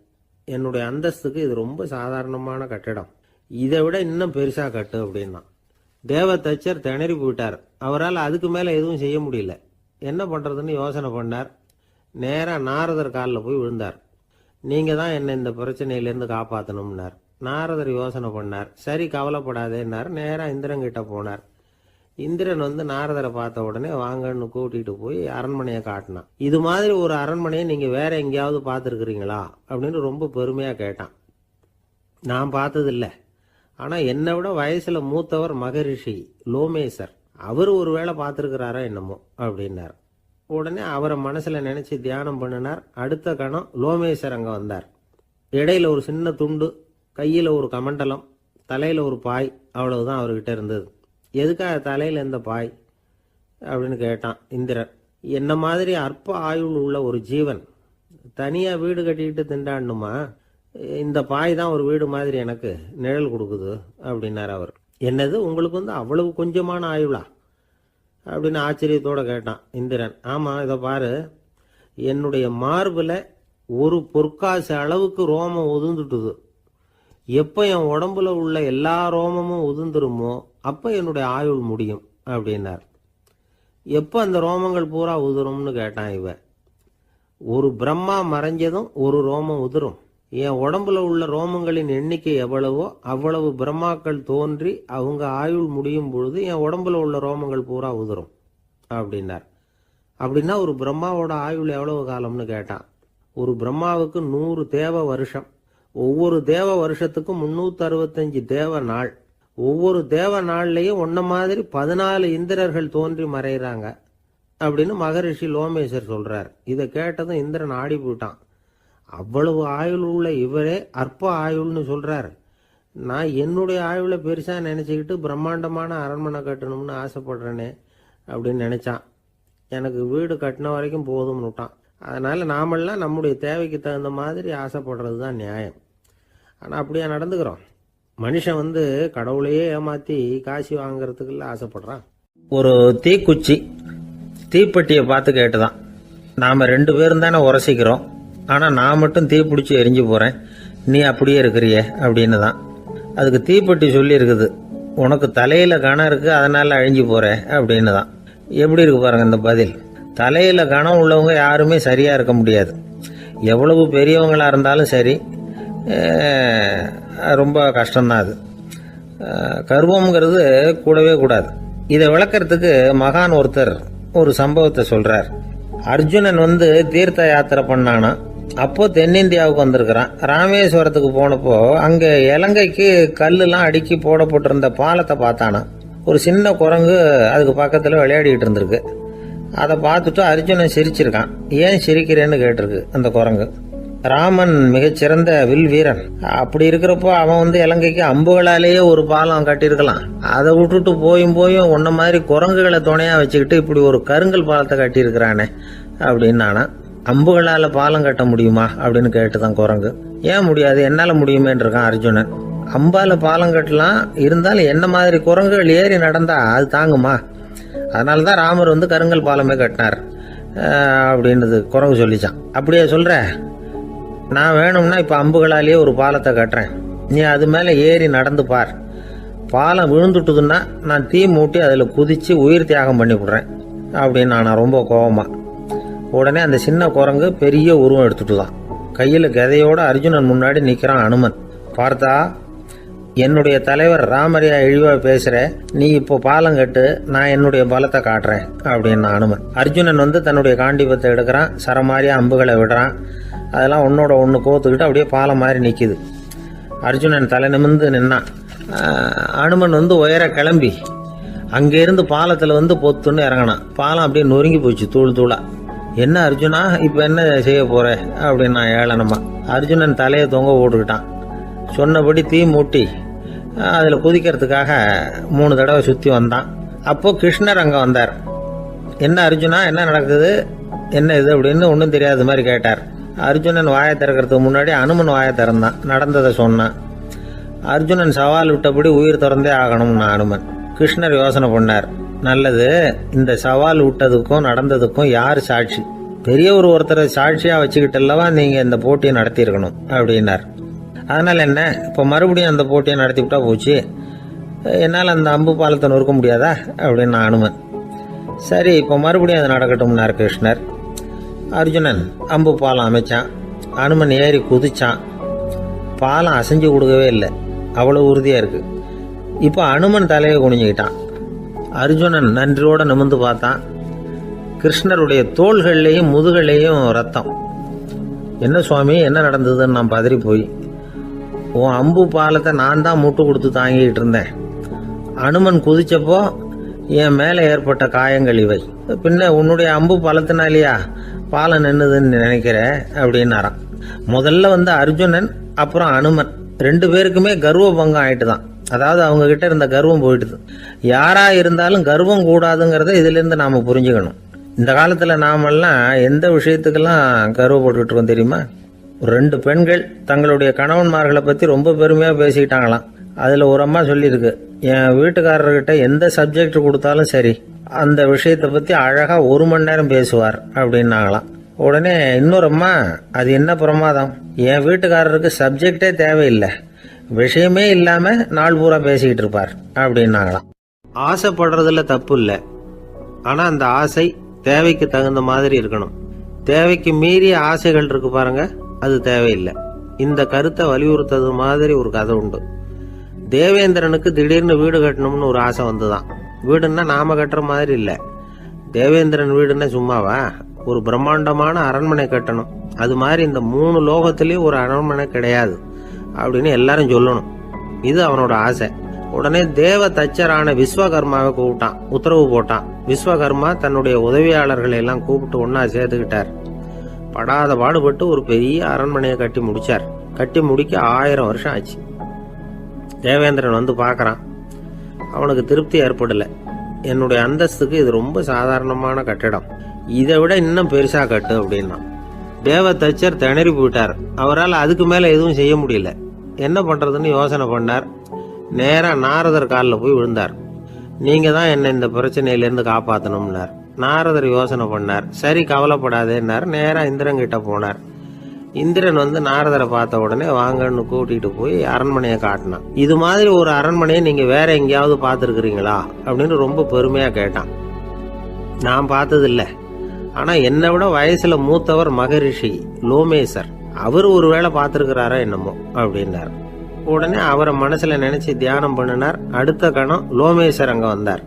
என்னுடைய அந்தஸ்துக்கு இது ரொம்ப சாதாரணமான கட்டிடம், இதை விட இன்னும் பெருசாக கட்டு அப்படின்னா. தேவ தச்சர் திணறி போயிட்டார். அவரால் அதுக்கு மேலே எதுவும் செய்ய முடியல. என்ன பண்ணுறதுன்னு யோசனை பண்ணார். நேராக நாரதர் காலில் போய் விழுந்தார். நீங்கள் தான் என்னை இந்த பிரச்சனையிலேருந்து காப்பாற்றணும்னார். நாரதர் யோசனை பண்ணார். சரி, கவலைப்படாதேன்னார். நேராக இந்திரன் கிட்ட போனார். இந்திரன் வந்து நாரதரை பார்த்த உடனே வாங்கன்னு கூட்டிகிட்டு போய் அரண்மனையை காட்டினான். இது மாதிரி ஒரு அரண்மனையை நீங்கள் வேற எங்கேயாவது பார்த்துருக்குறீங்களா அப்படின்னு ரொம்ப பெருமையாக கேட்டான். நான் பார்த்ததில்லை, ஆனால் என்னை விட வயசில் மூத்தவர் மகரிஷி லோமேசர், அவர் ஒரு வேளை பார்த்துருக்கிறாரா என்னமோ அப்படின்னார். உடனே அவரை மனசில் நினச்சி தியானம் பண்ணினார். அடுத்த கணம் லோமேசர் அங்கே வந்தார். இடையில ஒரு சின்ன துண்டு, கையில் ஒரு கமண்டலம், தலையில் ஒரு பாய், அவ்வளவுதான் அவர்கிட்ட இருந்தது. எதுக்காக தலையில் எந்த பாய் அப்படின்னு கேட்டான் இந்திரன். என்ன மாதிரி அற்ப ஆயுள் உள்ள ஒரு ஜீவன் தனியாக வீடு கட்டிக்கிட்டு திண்டாடணுமா? இந்த பாய் தான் ஒரு வீடு மாதிரி எனக்கு நிழல் கொடுக்குது அப்படின்னார் அவர். என்னது, உங்களுக்கு வந்து அவ்வளவு கொஞ்சமான ஆயுளா அப்படின்னு ஆச்சரியத்தோடு கேட்டான் இந்திரன். ஆமாம், இதை பாரு, என்னுடைய மார்பில் ஒரு பொற்காசு அளவுக்கு ரோமம் உதிர்ந்துட்டுது. எப்போ என் உடம்புல உள்ள எல்லா ரோமமும் உதிர்ந்துருமோ அப்போ என்னுடைய ஆயுள் முடியும் அப்படின்னார். எப்போ அந்த ரோமங்கள் பூரா உதிரும்னு கேட்டான் இவன். ஒரு பிரம்மா மறைஞ்சதும் ஒரு ரோமம் உதிரும். என் உடம்புல உள்ள ரோமங்களின் எண்ணிக்கை எவ்வளவோ அவ்வளவு பிரம்மாக்கள் தோன்றி அவங்க ஆயுள் முடியும் பொழுது என் உடம்புல உள்ள ரோமங்கள் பூரா உதிரும் அப்படின்னார். அப்படின்னா ஒரு பிரம்மாவோட ஆயுள் எவ்வளவு காலம்னு கேட்டான். ஒரு பிரம்மாவுக்கு 100 தேவ வருஷம். ஒவ்வொரு தேவ வருஷத்துக்கும் 365 தேவ நாள். ஒவ்வொரு தேவ நாள்லையும் ஒன்ன மாதிரி 14 இந்திரர்கள் தோன்றி மறைகிறாங்க அப்படின்னு மகரிஷி லோமேசர் சொல்றார். இதை கேட்டதும் இந்திரன் ஆடி போயிட்டான். அவ்வளவு ஆயுள் உள்ள இவரே அற்ப ஆயுள்னு சொல்றார். நான் என்னுடைய ஆயுளை பெருசா நினைச்சுக்கிட்டு பிரம்மாண்டமான அரண்மனை கட்டணும்னு ஆசைப்படுறேனே அப்படின்னு நினைச்சான். எனக்கு வீடு கட்டின வரைக்கும் போதும்னு விட்டான். அதனால நாமெல்லாம் நம்முடைய தேவைக்கு தகுந்த மாதிரி ஆசைப்படுறது தான் நியாயம். ஆனால் அப்படியே நடந்துக்கிறோம். மனுஷன் வந்து கடவுளையே ஏமாத்தி காசி வாங்கிறதுக்குள்ள ஆசைப்படுறான். ஒரு தீக்குச்சி தீப்பெட்டியை பார்த்து கேட்டுதான், நாம 2 பேரும் தானே உரசிக்கிறோம், ஆனா நான் மட்டும் தீ பிடிச்சி எரிஞ்சு போறேன், நீ அப்படியே இருக்கிறிய அப்படின்னு தான். அதுக்கு தீப்பெட்டி சொல்லி இருக்குது, உனக்கு தலையில கணம் இருக்கு அதனால அழிஞ்சு போற அப்படின்னு தான். எப்படி இருக்கு பாருங்க இந்த பதில். தலையில கணம் உள்ளவங்க யாருமே சரியா இருக்க முடியாது. எவ்வளவு பெரியவங்களா இருந்தாலும் சரி, ரொம்ப கஷ்டம்தான் அது. கர்வம்ங்கிறது கூடவே கூடாது. இதை விளக்கறதுக்கு மகான் ஒருத்தர் ஒரு சம்பவத்தை சொல்றார். அர்ஜுனன் வந்து தீர்த்த யாத்திரை பண்ணானா. அப்போ தென்னிந்தியாவுக்கு வந்திருக்கிறான். ராமேஸ்வரத்துக்கு போனப்போ அங்க இலங்கைக்கு கல்லுலாம் அடுக்கி போடப்பட்டிருந்த பாலத்தை பார்த்தானா. ஒரு சின்ன குரங்கு அதுக்கு பக்கத்துல விளையாடிட்டு இருந்திருக்கு. அதை பார்த்துட்டு அர்ஜுனன் சிரிச்சிருக்கான். ஏன் சிரிக்கிறேன்னு கேட்டிருக்கு அந்த குரங்கு. ராமன் மிகச்சிறந்த வில் வீரன். அப்படி இருக்கிறப்போ அவன் வந்து இலங்கைக்கு அம்புகளாலேயே ஒரு பாலம் கட்டியிருக்கலாம். அதை விட்டுட்டு போயும் உன்ன மாதிரி குரங்குகளை துணையா வச்சுக்கிட்டு இப்படி ஒரு கருங்கல் பாலத்தை கட்டியிருக்கிறானே அப்படின்னு நானா. அம்புகளால பாலம் கட்ட முடியுமா அப்படின்னு கேட்டுதான் குரங்கு. ஏன் முடியாது, என்னால முடியுமேன்னு இருக்கான் அர்ஜுனன். அம்பால பாலம் கட்டலாம், இருந்தாலும் என்ன மாதிரி குரங்குகள் ஏறி நடந்தா அது தாங்குமா? அதனாலதான் ராமர் வந்து கருங்கல் பாலமே கட்டினார் அப்படின்றது குரங்கு சொல்லிச்சான். அப்படியே சொல்ற, நான் வேணும்னா இப்ப அம்புகளாலேயே ஒரு பாலத்தை கட்டுறேன், நீ அது மேல ஏறி நடந்து பார். பாலம் விழுந்துட்டுதுன்னா நான் தீ மூட்டி அதுல குதிச்சு உயிர் தியாகம் பண்ணி விடுறேன் அப்படின்னு நான் ரொம்ப கோபமா. உடனே அந்த சின்ன குரங்கு பெரிய உருவம் எடுத்துட்டுதான். கையில் கதையோட அர்ஜுனன் முன்னாடி நிற்கிறான் அனுமன். பார்த்தா, என்னுடைய தலைவர் ராமரையா இழிவா பேசுற, நீ இப்போ பாலம் கட்டு, நான் என்னுடைய பலத்தை காட்டுறேன் அப்படின்னா அனுமன். அர்ஜுனன் தன்னுடைய காண்டிபத்தை எடுக்கிறான், சரமாரியா அம்புகளை விடுறான். அதெல்லாம் ஒன்னோட ஒன்று கோத்துக்கிட்டு அப்படியே பாலம் மாதிரி நிற்கிது. அர்ஜுனன் தலை நிமிர்ந்து நின்னான். அனுமன் உயர கிளம்பி அங்கேருந்து பாலத்தில் பொத்துன்னு இறங்கினான். பாலம் அப்படியே நொறுங்கி போச்சு தூள் தூளா. என்ன அர்ஜுனா, இப்போ என்ன செய்ய போற அப்படின்னா ஏளனமா. அர்ஜுனன் தலையை தொங்க போட்டுக்கிட்டான். சொன்னபடி தீ மூட்டி அதில் குதிக்கிறதுக்காக 3 தடவை சுற்றி வந்தான். அப்போ கிருஷ்ணர் அங்கே வந்தார். என்ன அர்ஜுனா, என்ன நடக்குது, என்ன இது அப்படின்னு ஒன்றும் தெரியாத மாதிரி கேட்டார். அர்ஜுனன் வாயை திறக்கிறதுக்கு முன்னாடி அனுமன் வாயை திறந்தான், நடந்ததை சொன்னான். அர்ஜுனன் சவால் விட்டபடி உயிர் திறந்தே ஆகணும்னா அனுமன். கிருஷ்ணர் யோசனை பண்ணார். நல்லது, இந்த சவால் விட்டதுக்கும் நடந்ததுக்கும் யார் சாட்சி? பெரியவர் ஒருத்தரை சாட்சியாக வச்சுக்கிட்டல்லவா நீங்கள் இந்த போட்டியை நடத்தியிருக்கணும் அப்படின்னார். அதனால் என்ன, இப்போ மறுபடியும் அந்த போட்டியை நடத்தி விட்டா போச்சு, என்னால் அந்த அம்பு பாலத்தை நொறுக்க முடியாதா அப்படின்னா அனுமன். சரி, இப்போ மறுபடியும் அது நடக்கட்டும்னார் கிருஷ்ணர். அர்ஜுனன் அம்பு பாலம் அமைச்சான். அனுமன் ஏறி குதிச்சான். பாலம் அசைஞ்சு கொடுக்கவே இல்லை, அவ்வளோ உறுதியாக இருக்கு. இப்போ அனுமன் தலையை குனிஞ்சுக்கிட்டான். அர்ஜுனன் நன்றியோட நிமிர்ந்து பார்த்தான். கிருஷ்ணருடைய தோள்கள்லேயும் முதுகள்லேயும் ரத்தம். என்ன சுவாமி, என்ன நடந்ததுன்னு நான் பதறி போய், உன் அம்பு பாலத்தை நான் தான் முட்டு கொடுத்து தாங்கிட்டு இருந்தேன். அனுமன் குதிச்சப்போ என் மேலே ஏற்பட்ட காயங்கள் இவை. பின்ன உன்னுடைய அம்பு பாலத்தினாலேயா பாலம் நின்னுதுன்னு நினைக்கிற அப்படின்னாரான். முதல்ல அர்ஜுனன், அப்புறம் அனுமன் 2 பேருக்குமே கர்வ பங்கம் ஆயிட்டு தான். அதாவது அவங்க கிட்ட இருந்த கர்வம் போயிட்டுது. யாரா இருந்தாலும் கர்வம் கூடாதுங்கிறத இதுல இருந்து நாம புரிஞ்சுக்கணும். இந்த காலத்துல நாமெல்லாம் எந்த விஷயத்துக்கெல்லாம் கர்வப்பட்டுக்கிட்டு இருக்கோம் தெரியுமா? 2 பெண்கள் தங்களுடைய கணவன்மார்களை பத்தி ரொம்ப பெருமையா பேசிக்கிட்டாங்களாம். அதுல ஒரு அம்மா சொல்லியிருக்கு, என் வீட்டுக்காரர்கிட்ட எந்த சப்ஜெக்ட் கொடுத்தாலும் சரி, அந்த விஷயத்தை பத்தி அழகா 1 மணி நேரம் பேசுவார் அப்படின்னாங்களாம். உடனே இன்னொரு அம்மா, அது என்ன பிரமாதம், என் வீட்டுக்காரருக்கு சப்ஜெக்டே தேவையில்லை, விஷயமே இல்லாம நாள் பூரா பேசிக்கிட்டு இருப்பார் அப்படின்னாங்களாம். ஆசைப்படுறதுல தப்பு இல்லை, ஆனா அந்த ஆசை தேவைக்கு தகுந்த மாதிரி இருக்கணும். தேவைக்கு மீறிய ஆசைகள் இருக்கு பாருங்க, அது தேவையில்லை. இந்த கருத்தை வலியுறுத்தது மாதிரி ஒரு கதை உண்டு. தேவேந்திரனுக்கு திடீர்னு வீடு கட்டணும்னு ஒரு ஆசை வந்துதான். வீடுன்னா நாம கட்டுற மாதிரி இல்லை. தேவேந்திரன் வீடுன்னா சும்மாவா, ஒரு பிரம்மாண்டமான அரண்மனை கட்டணும். அது மாதிரி இந்த 3 லோகத்திலயும் ஒரு அரண்மனை கிடையாது அப்படின்னு எல்லாரும் சொல்லணும். இது அவனோட ஆசை. உடனே தேவ தச்சரான விஸ்வகர்மாவை கூப்பிட்டான், உத்தரவு போட்டான். விஸ்வகர்மா தன்னுடைய உதவியாளர்களை எல்லாம் கூப்பிட்டு ஒன்னா சேர்த்துக்கிட்டார். படாத பாடுபட்டு ஒரு பெரிய அரண்மனையை கட்டி முடிச்சார். கட்டி முடிக்க 1000 வருஷம் ஆச்சு. தேவேந்திரன் பார்க்கறான். அவனுக்கு திருப்தி ஏற்படல. என்னுடைய அந்தஸ்துக்கு இது ரொம்ப சாதாரணமான கட்டிடம், இதை விட இன்னும் பெருசா கட்டு அப்படின்னா. தேவ தச்சர் திணறி போயிட்டார். அவரால் அதுக்கு மேல எதுவும் செய்ய முடியல. என்ன பண்றதுன்னு யோசனை பண்ணார். நேரா நாரதர் காலில் போய் விழுந்தார். நீங்க தான் என்ன இந்த பிரச்சனையிலேருந்து காப்பாற்றணும்னார். நாரதர் யோசனை பண்ணார். சரி, கவலைப்படாதேன்னார். நேரா இந்திரன் கிட்ட போனார். இந்திரன் நாரதரை பார்த்த உடனே வாங்கன்னு கூட்டிட்டு போய் அரண்மனையை காட்டினான். இது மாதிரி ஒரு அரண்மனையை நீங்க வேற எங்கேயாவது பார்த்துருக்கிறீங்களா அப்படின்னு ரொம்ப பெருமையா கேட்டான். நான் பார்த்ததில்ல, ஆனா என்னை விட வயசுல மூத்தவர் மகரிஷி லோமேசர், அவர் ஒருவேளை பார்த்துருக்கிறாரா என்னமோ அப்படின்னார். உடனே அவரை மனசுல நினைச்சு தியானம் பண்ணினார். அடுத்த கணம் லோமேசர் அங்க வந்தார்.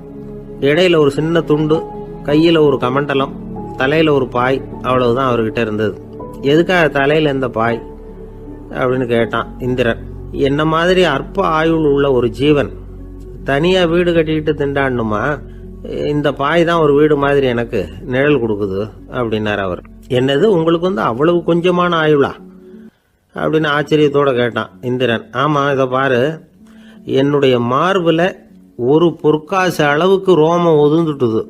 இடையில ஒரு சின்ன துண்டு, கையில ஒரு கமண்டலம், தலையில ஒரு பாய், அவ்வளவுதான் அவர்கிட்ட இருந்தது. எதுக்காக தலையில இந்த பாய் அப்படின்னு கேட்டான் இந்திரன். என்ன மாதிரி அற்ப ஆயுள் உள்ள ஒரு ஜீவன் தனியா வீடு கட்டிக்கிட்டு திண்டாடணுமா? இந்த பாய் தான் ஒரு வீடு மாதிரி எனக்கு நிழல் கொடுக்குது அப்படின்னார் அவர். என்னது, உங்களுக்கு அவ்வளவு கொஞ்சமான ஆயுளா அப்படின்னு ஆச்சரியத்தோட கேட்டான் இந்திரன். ஆமா, இதை பாரு, என்னுடைய மார்புல ஒரு பொற்காசு அளவுக்கு ரோமம் உதிர்ந்துட்டுது.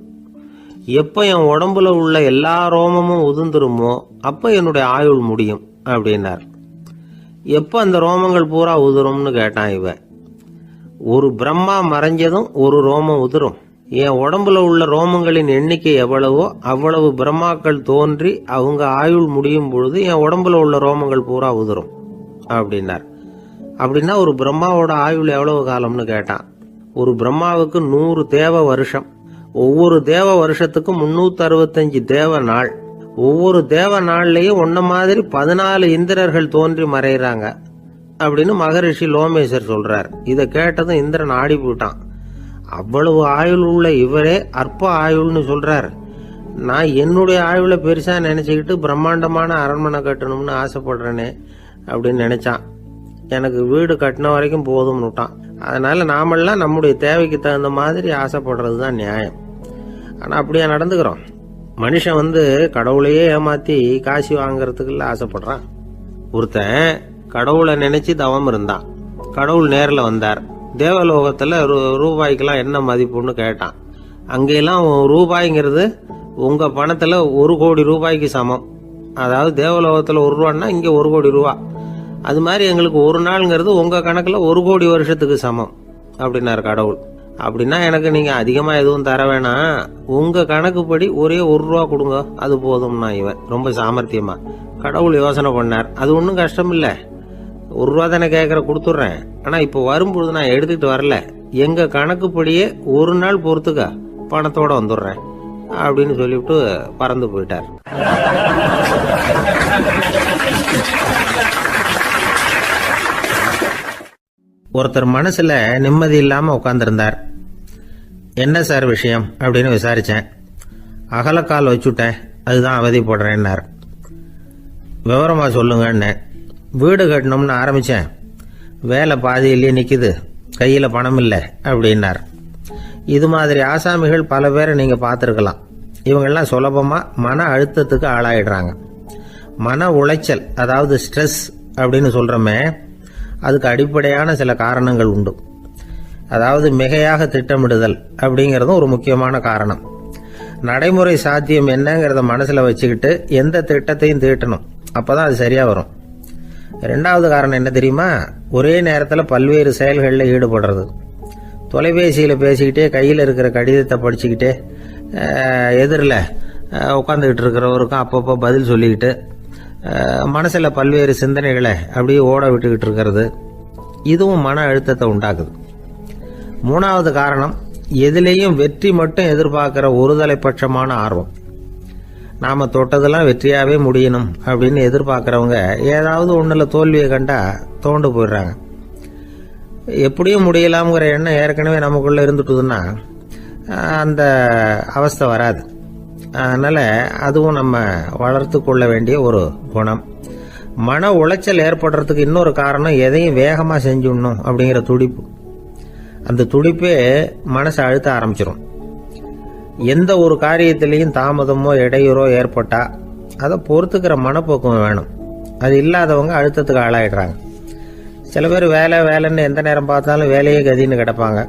எப்ப என் உடம்புல உள்ள எல்லா ரோமமும் உதிர்ந்துருமோ அப்ப என்னுடைய ஆயுள் முடியும் அப்படின்னார். எப்ப அந்த ரோமங்கள் பூரா உதிரும்னு கேட்டான் இவன். ஒரு பிரம்மா மறைஞ்சதும் ஒரு ரோமம் உதிரும். என் உடம்புல உள்ள ரோமங்களின் எண்ணிக்கை எவ்வளவோ அவ்வளவு பிரம்மாக்கள் தோன்றி அவங்க ஆயுள் முடியும் பொழுது என் உடம்புல உள்ள ரோமங்கள் பூரா உதிரும் அப்படின்னார். அப்படின்னா ஒரு பிரம்மாவோட ஆயுள் எவ்வளவு காலம்னு கேட்டான். ஒரு பிரம்மாவுக்கு 100 தேவ வருஷம். ஒவ்வொரு தேவ வருஷத்துக்கும் 365 தேவ நாள். ஒவ்வொரு தேவ நாள்லயும் ஒன்ன மாதிரி 14 இந்திரர்கள் தோன்றி மறைகிறாங்க அப்படின்னு மகரிஷி லோமேசர் சொல்றார். இதை கேட்டதும் இந்திரன் ஆடி போட்டான். அவ்வளவு ஆயுள் உள்ள இவரே அற்ப ஆயுள்னு சொல்றார். நான் என்னுடைய ஆயுளை பெருசா நினைச்சுக்கிட்டு பிரம்மாண்டமான அரண்மனை கட்டணும்னு ஆசைப்படுறேனே அப்படின்னு நினைச்சான். எனக்கு வீடு கட்டின வரைக்கும் போதும்னு விட்டான். அதனால நாமெல்லாம் நம்முடைய தேவைக்கு தகுந்த மாதிரி ஆசைப்படுறது தான் நியாயம். ஆனா அப்படியே நடந்துக்கிறோம். மனுஷன் கடவுளையே ஏமாத்தி காசி வாங்கறதுக்குள்ள ஆசைப்படுறான். ஒருத்தன் கடவுளை நினைச்சு தவம் இருந்தான். கடவுள் நேரில் வந்தார். தேவலோகத்துல ரூபாய்க்கெல்லாம் என்ன மதிப்புன்னு கேட்டான். அங்கெல்லாம் ரூபாய்ங்கிறது உங்க பணத்துல 1 கோடி ரூபாய்க்கு சமம். அதாவது தேவலோகத்துல 1 ரூபான்னா இங்க 1 கோடி ரூபா. அது மாதிரி எங்களுக்கு ஒரு நாள்ங்கிறது உங்க கணக்குல 1 கோடி வருஷத்துக்கு சமம் அப்படின்னாரு கடவுள். அப்படின்னா எனக்கு நீங்க அதிகமா எதுவும் தர வேணாம், உங்க கணக்குப்படி ஒரே 1 ரூபா கொடுங்க, அது போதும்னா இவன் ரொம்ப சாமர்த்தியமா. கடவுள் யோசனை பண்ணார். அது ஒன்றும் கஷ்டம் இல்லை, 1 ரூபா தானே கேட்கற கொடுத்துட்றேன். ஆனா இப்போ வரும்பொழுது நான் எடுத்துக்கிட்டு வரல, எங்க கணக்குப்படியே 1 நாள் பொறுத்துக்க பணத்தோட வந்துடுறேன் அப்படின்னு சொல்லிவிட்டு பறந்து போயிட்டார். ஒருத்தர் மனசுல நிம்மதி இல்லாம உட்கார்ந்திருந்தார். என்ன சார் விஷயம் அப்படின்னு விசாரிச்சேன். அகலக்கால் வச்சுட்டேன், அதுதான் அவதிப்படுறேன்னார். விவரமா சொல்லுங்கன்னு. வீடு கட்டணும்னு ஆரம்பிச்சேன், வேலை பாதியிலேயே நிக்குது, கையில பணம் இல்லை அப்படின்னார். இது மாதிரி ஆசாமிகள் பல பேரை நீங்க பார்த்துருக்கலாம். இவங்கெல்லாம் சுலபமா மன அழுத்தத்துக்கு ஆளாயிடுறாங்க. மன உளைச்சல், அதாவது ஸ்ட்ரெஸ் அப்படின்னு சொல்றோமே, அதுக்கு அடிப்படையான சில காரணங்கள் உண்டு. அதாவது மிகையாக திட்டமிடுதல் அப்படிங்கிறதும் ஒரு முக்கியமான காரணம். நடைமுறை சாத்தியம் என்னங்கிறத மனசுல வச்சுக்கிட்டு எந்த திட்டத்தையும் தீட்டணும், அப்பதான் அது சரியா வரும். 2வது காரணம் என்ன தெரியுமா? ஒரே நேரத்தில் பல்வேறு செயல்களில் ஈடுபடுறது. தொலைபேசியில பேசிக்கிட்டே கையில் இருக்கிற கடிதத்தை படிச்சுக்கிட்டே எதிரில் உட்காந்துக்கிட்டு இருக்கிறவருக்கும் அப்பப்போ பதில் சொல்லிக்கிட்டு மனசுல பல்வேறு சிந்தனைகளை அப்படியே ஓட விட்டுக்கிட்டு இருக்கிறது, இதுவும் மன அழுத்தத்தை உண்டாக்குது. 3வது காரணம், எதிலேயும் வெற்றி மட்டும் எதிர்பார்க்கிற ஒருதலைப்பட்சமான ஆர்வம். நாம தொட்டதெல்லாம் வெற்றியாவே முடியணும் அப்படின்னு எதிர்பார்க்கிறவங்க ஏதாவது ஒண்ணுல தோல்வியை கண்டா தோண்டு போயிடுறாங்க. எப்படியும் முடியலாம்ங்கிற எண்ணம் ஏற்கனவே நமக்குள்ள இருந்துட்டுதுன்னா அந்த அவஸ்தை வராது. அதனால அதுவும் நம்ம வளர்த்து கொள்ள வேண்டிய ஒரு குணம். மன உளைச்சல் ஏற்படுறதுக்கு இன்னொரு காரணம், எதையும் வேகமா செஞ்சுடணும் அப்படிங்கிற துடிப்பு. அந்த துடிப்பே மனசை அழுத்த ஆரம்பிச்சிடும். எந்த ஒரு காரியத்திலையும் தாமதமோ இடையூறோ ஏற்பட்டா அதை பொறுத்துக்கிற மனப்போக்கம் வேணும். அது இல்லாதவங்க அழுத்தத்துக்கு ஆளாயிடுறாங்க. சில பேர் வேலைன்னு எந்த நேரம் பார்த்தாலும் வேலையே கதின்னு கிடப்பாங்க.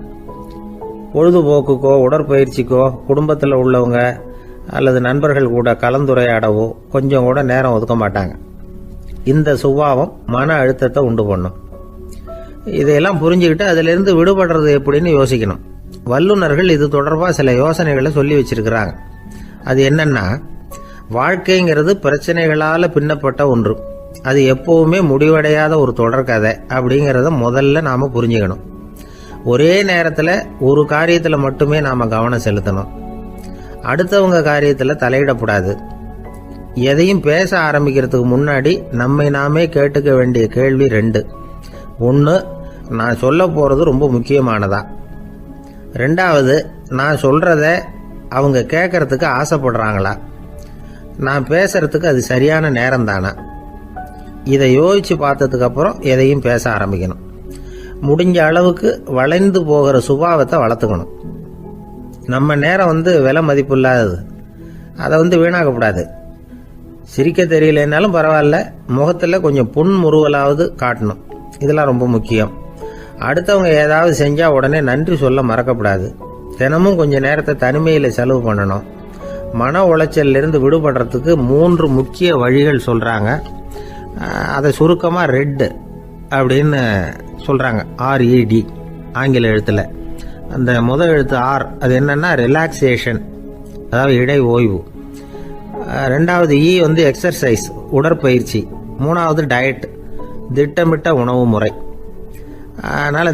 பொழுதுபோக்குக்கோ உடற்பயிற்சிக்கோ குடும்பத்தில் உள்ளவங்க அல்லது நண்பர்கள் கூட கலந்துரையாடவோ கொஞ்சம் கூட நேரம் ஒதுக்க மாட்டாங்க. இந்த சுபாவம் மன அழுத்தத்தை உண்டு பண்ணும். இதையெல்லாம் புரிஞ்சுக்கிட்டு அதிலிருந்து விடுபடுறது எப்படின்னு யோசிக்கணும். வல்லுநர்கள் இது தொடர்பாக சில யோசனைகளை சொல்லி வச்சிருக்கிறாங்க. அது என்னன்னா, வாழ்க்கைங்கிறது பிரச்சனைகளால பின்னப்பட்ட ஒன்று. அது எப்பவுமே முடிவடையாத ஒரு தொடர்கதை அப்படிங்கிறத முதல்ல நாம புரிஞ்சுக்கணும். ஒரே நேரத்தில் ஒரு காரியத்தில் மட்டுமே நாம கவனம் செலுத்தணும். அடுத்தவங்க காரியத்தில் தலையிடக்கூடாது. எதையும் பேச ஆரம்பிக்கிறதுக்கு முன்னாடி நம்மை நாமே கேட்டுக்க வேண்டிய கேள்வி 2. 1, நான் சொல்ல போறது ரொம்ப முக்கியமானதா? 2வது, நான் சொல்றத அவங்க கேட்கறதுக்கு ஆசைப்படுறாங்களா? நான் பேசுறதுக்கு அது சரியான நேரம் தானா? இதை யோசிச்சு பார்த்ததுக்கு அப்புறம் எதையும் பேச ஆரம்பிக்கணும். முடிஞ்ச அளவுக்கு வளைந்து போகிற சுபாவத்தை வளர்த்துக்கணும். நம்ம நேரம் விலை மதிப்பு இல்லாதது, அதை வீணாக்கக்கூடாது. சிரிக்க தெரியலனாலும் பரவாயில்ல, முகத்தில் கொஞ்சம் புன்முறுவலாவது காட்டணும். இதெல்லாம் ரொம்ப முக்கியம். அடுத்தவங்க ஏதாவது செஞ்சா உடனே நன்றி சொல்ல மறக்கப்படாது. தினமும் கொஞ்சம் நேரத்தை தனிமையில் செலவு பண்ணணும். மன உளைச்சலிருந்து விடுபடுறதுக்கு 3 முக்கிய வழிகள் சொல்றாங்க. அதை சுருக்கமா ரெட் அப்படின்னு சொல்றாங்க. RED ஆங்கில எழுத்துல. அந்த முதல் எழுத்து R, அது என்னன்னா ரிலாக்ஸேஷன், அதாவது இடை ஓய்வு. 2வது E எக்ஸர்சைஸ், உடற்பயிற்சி. 3வது டயட், திட்டமிட்ட உணவு முறை. அதனால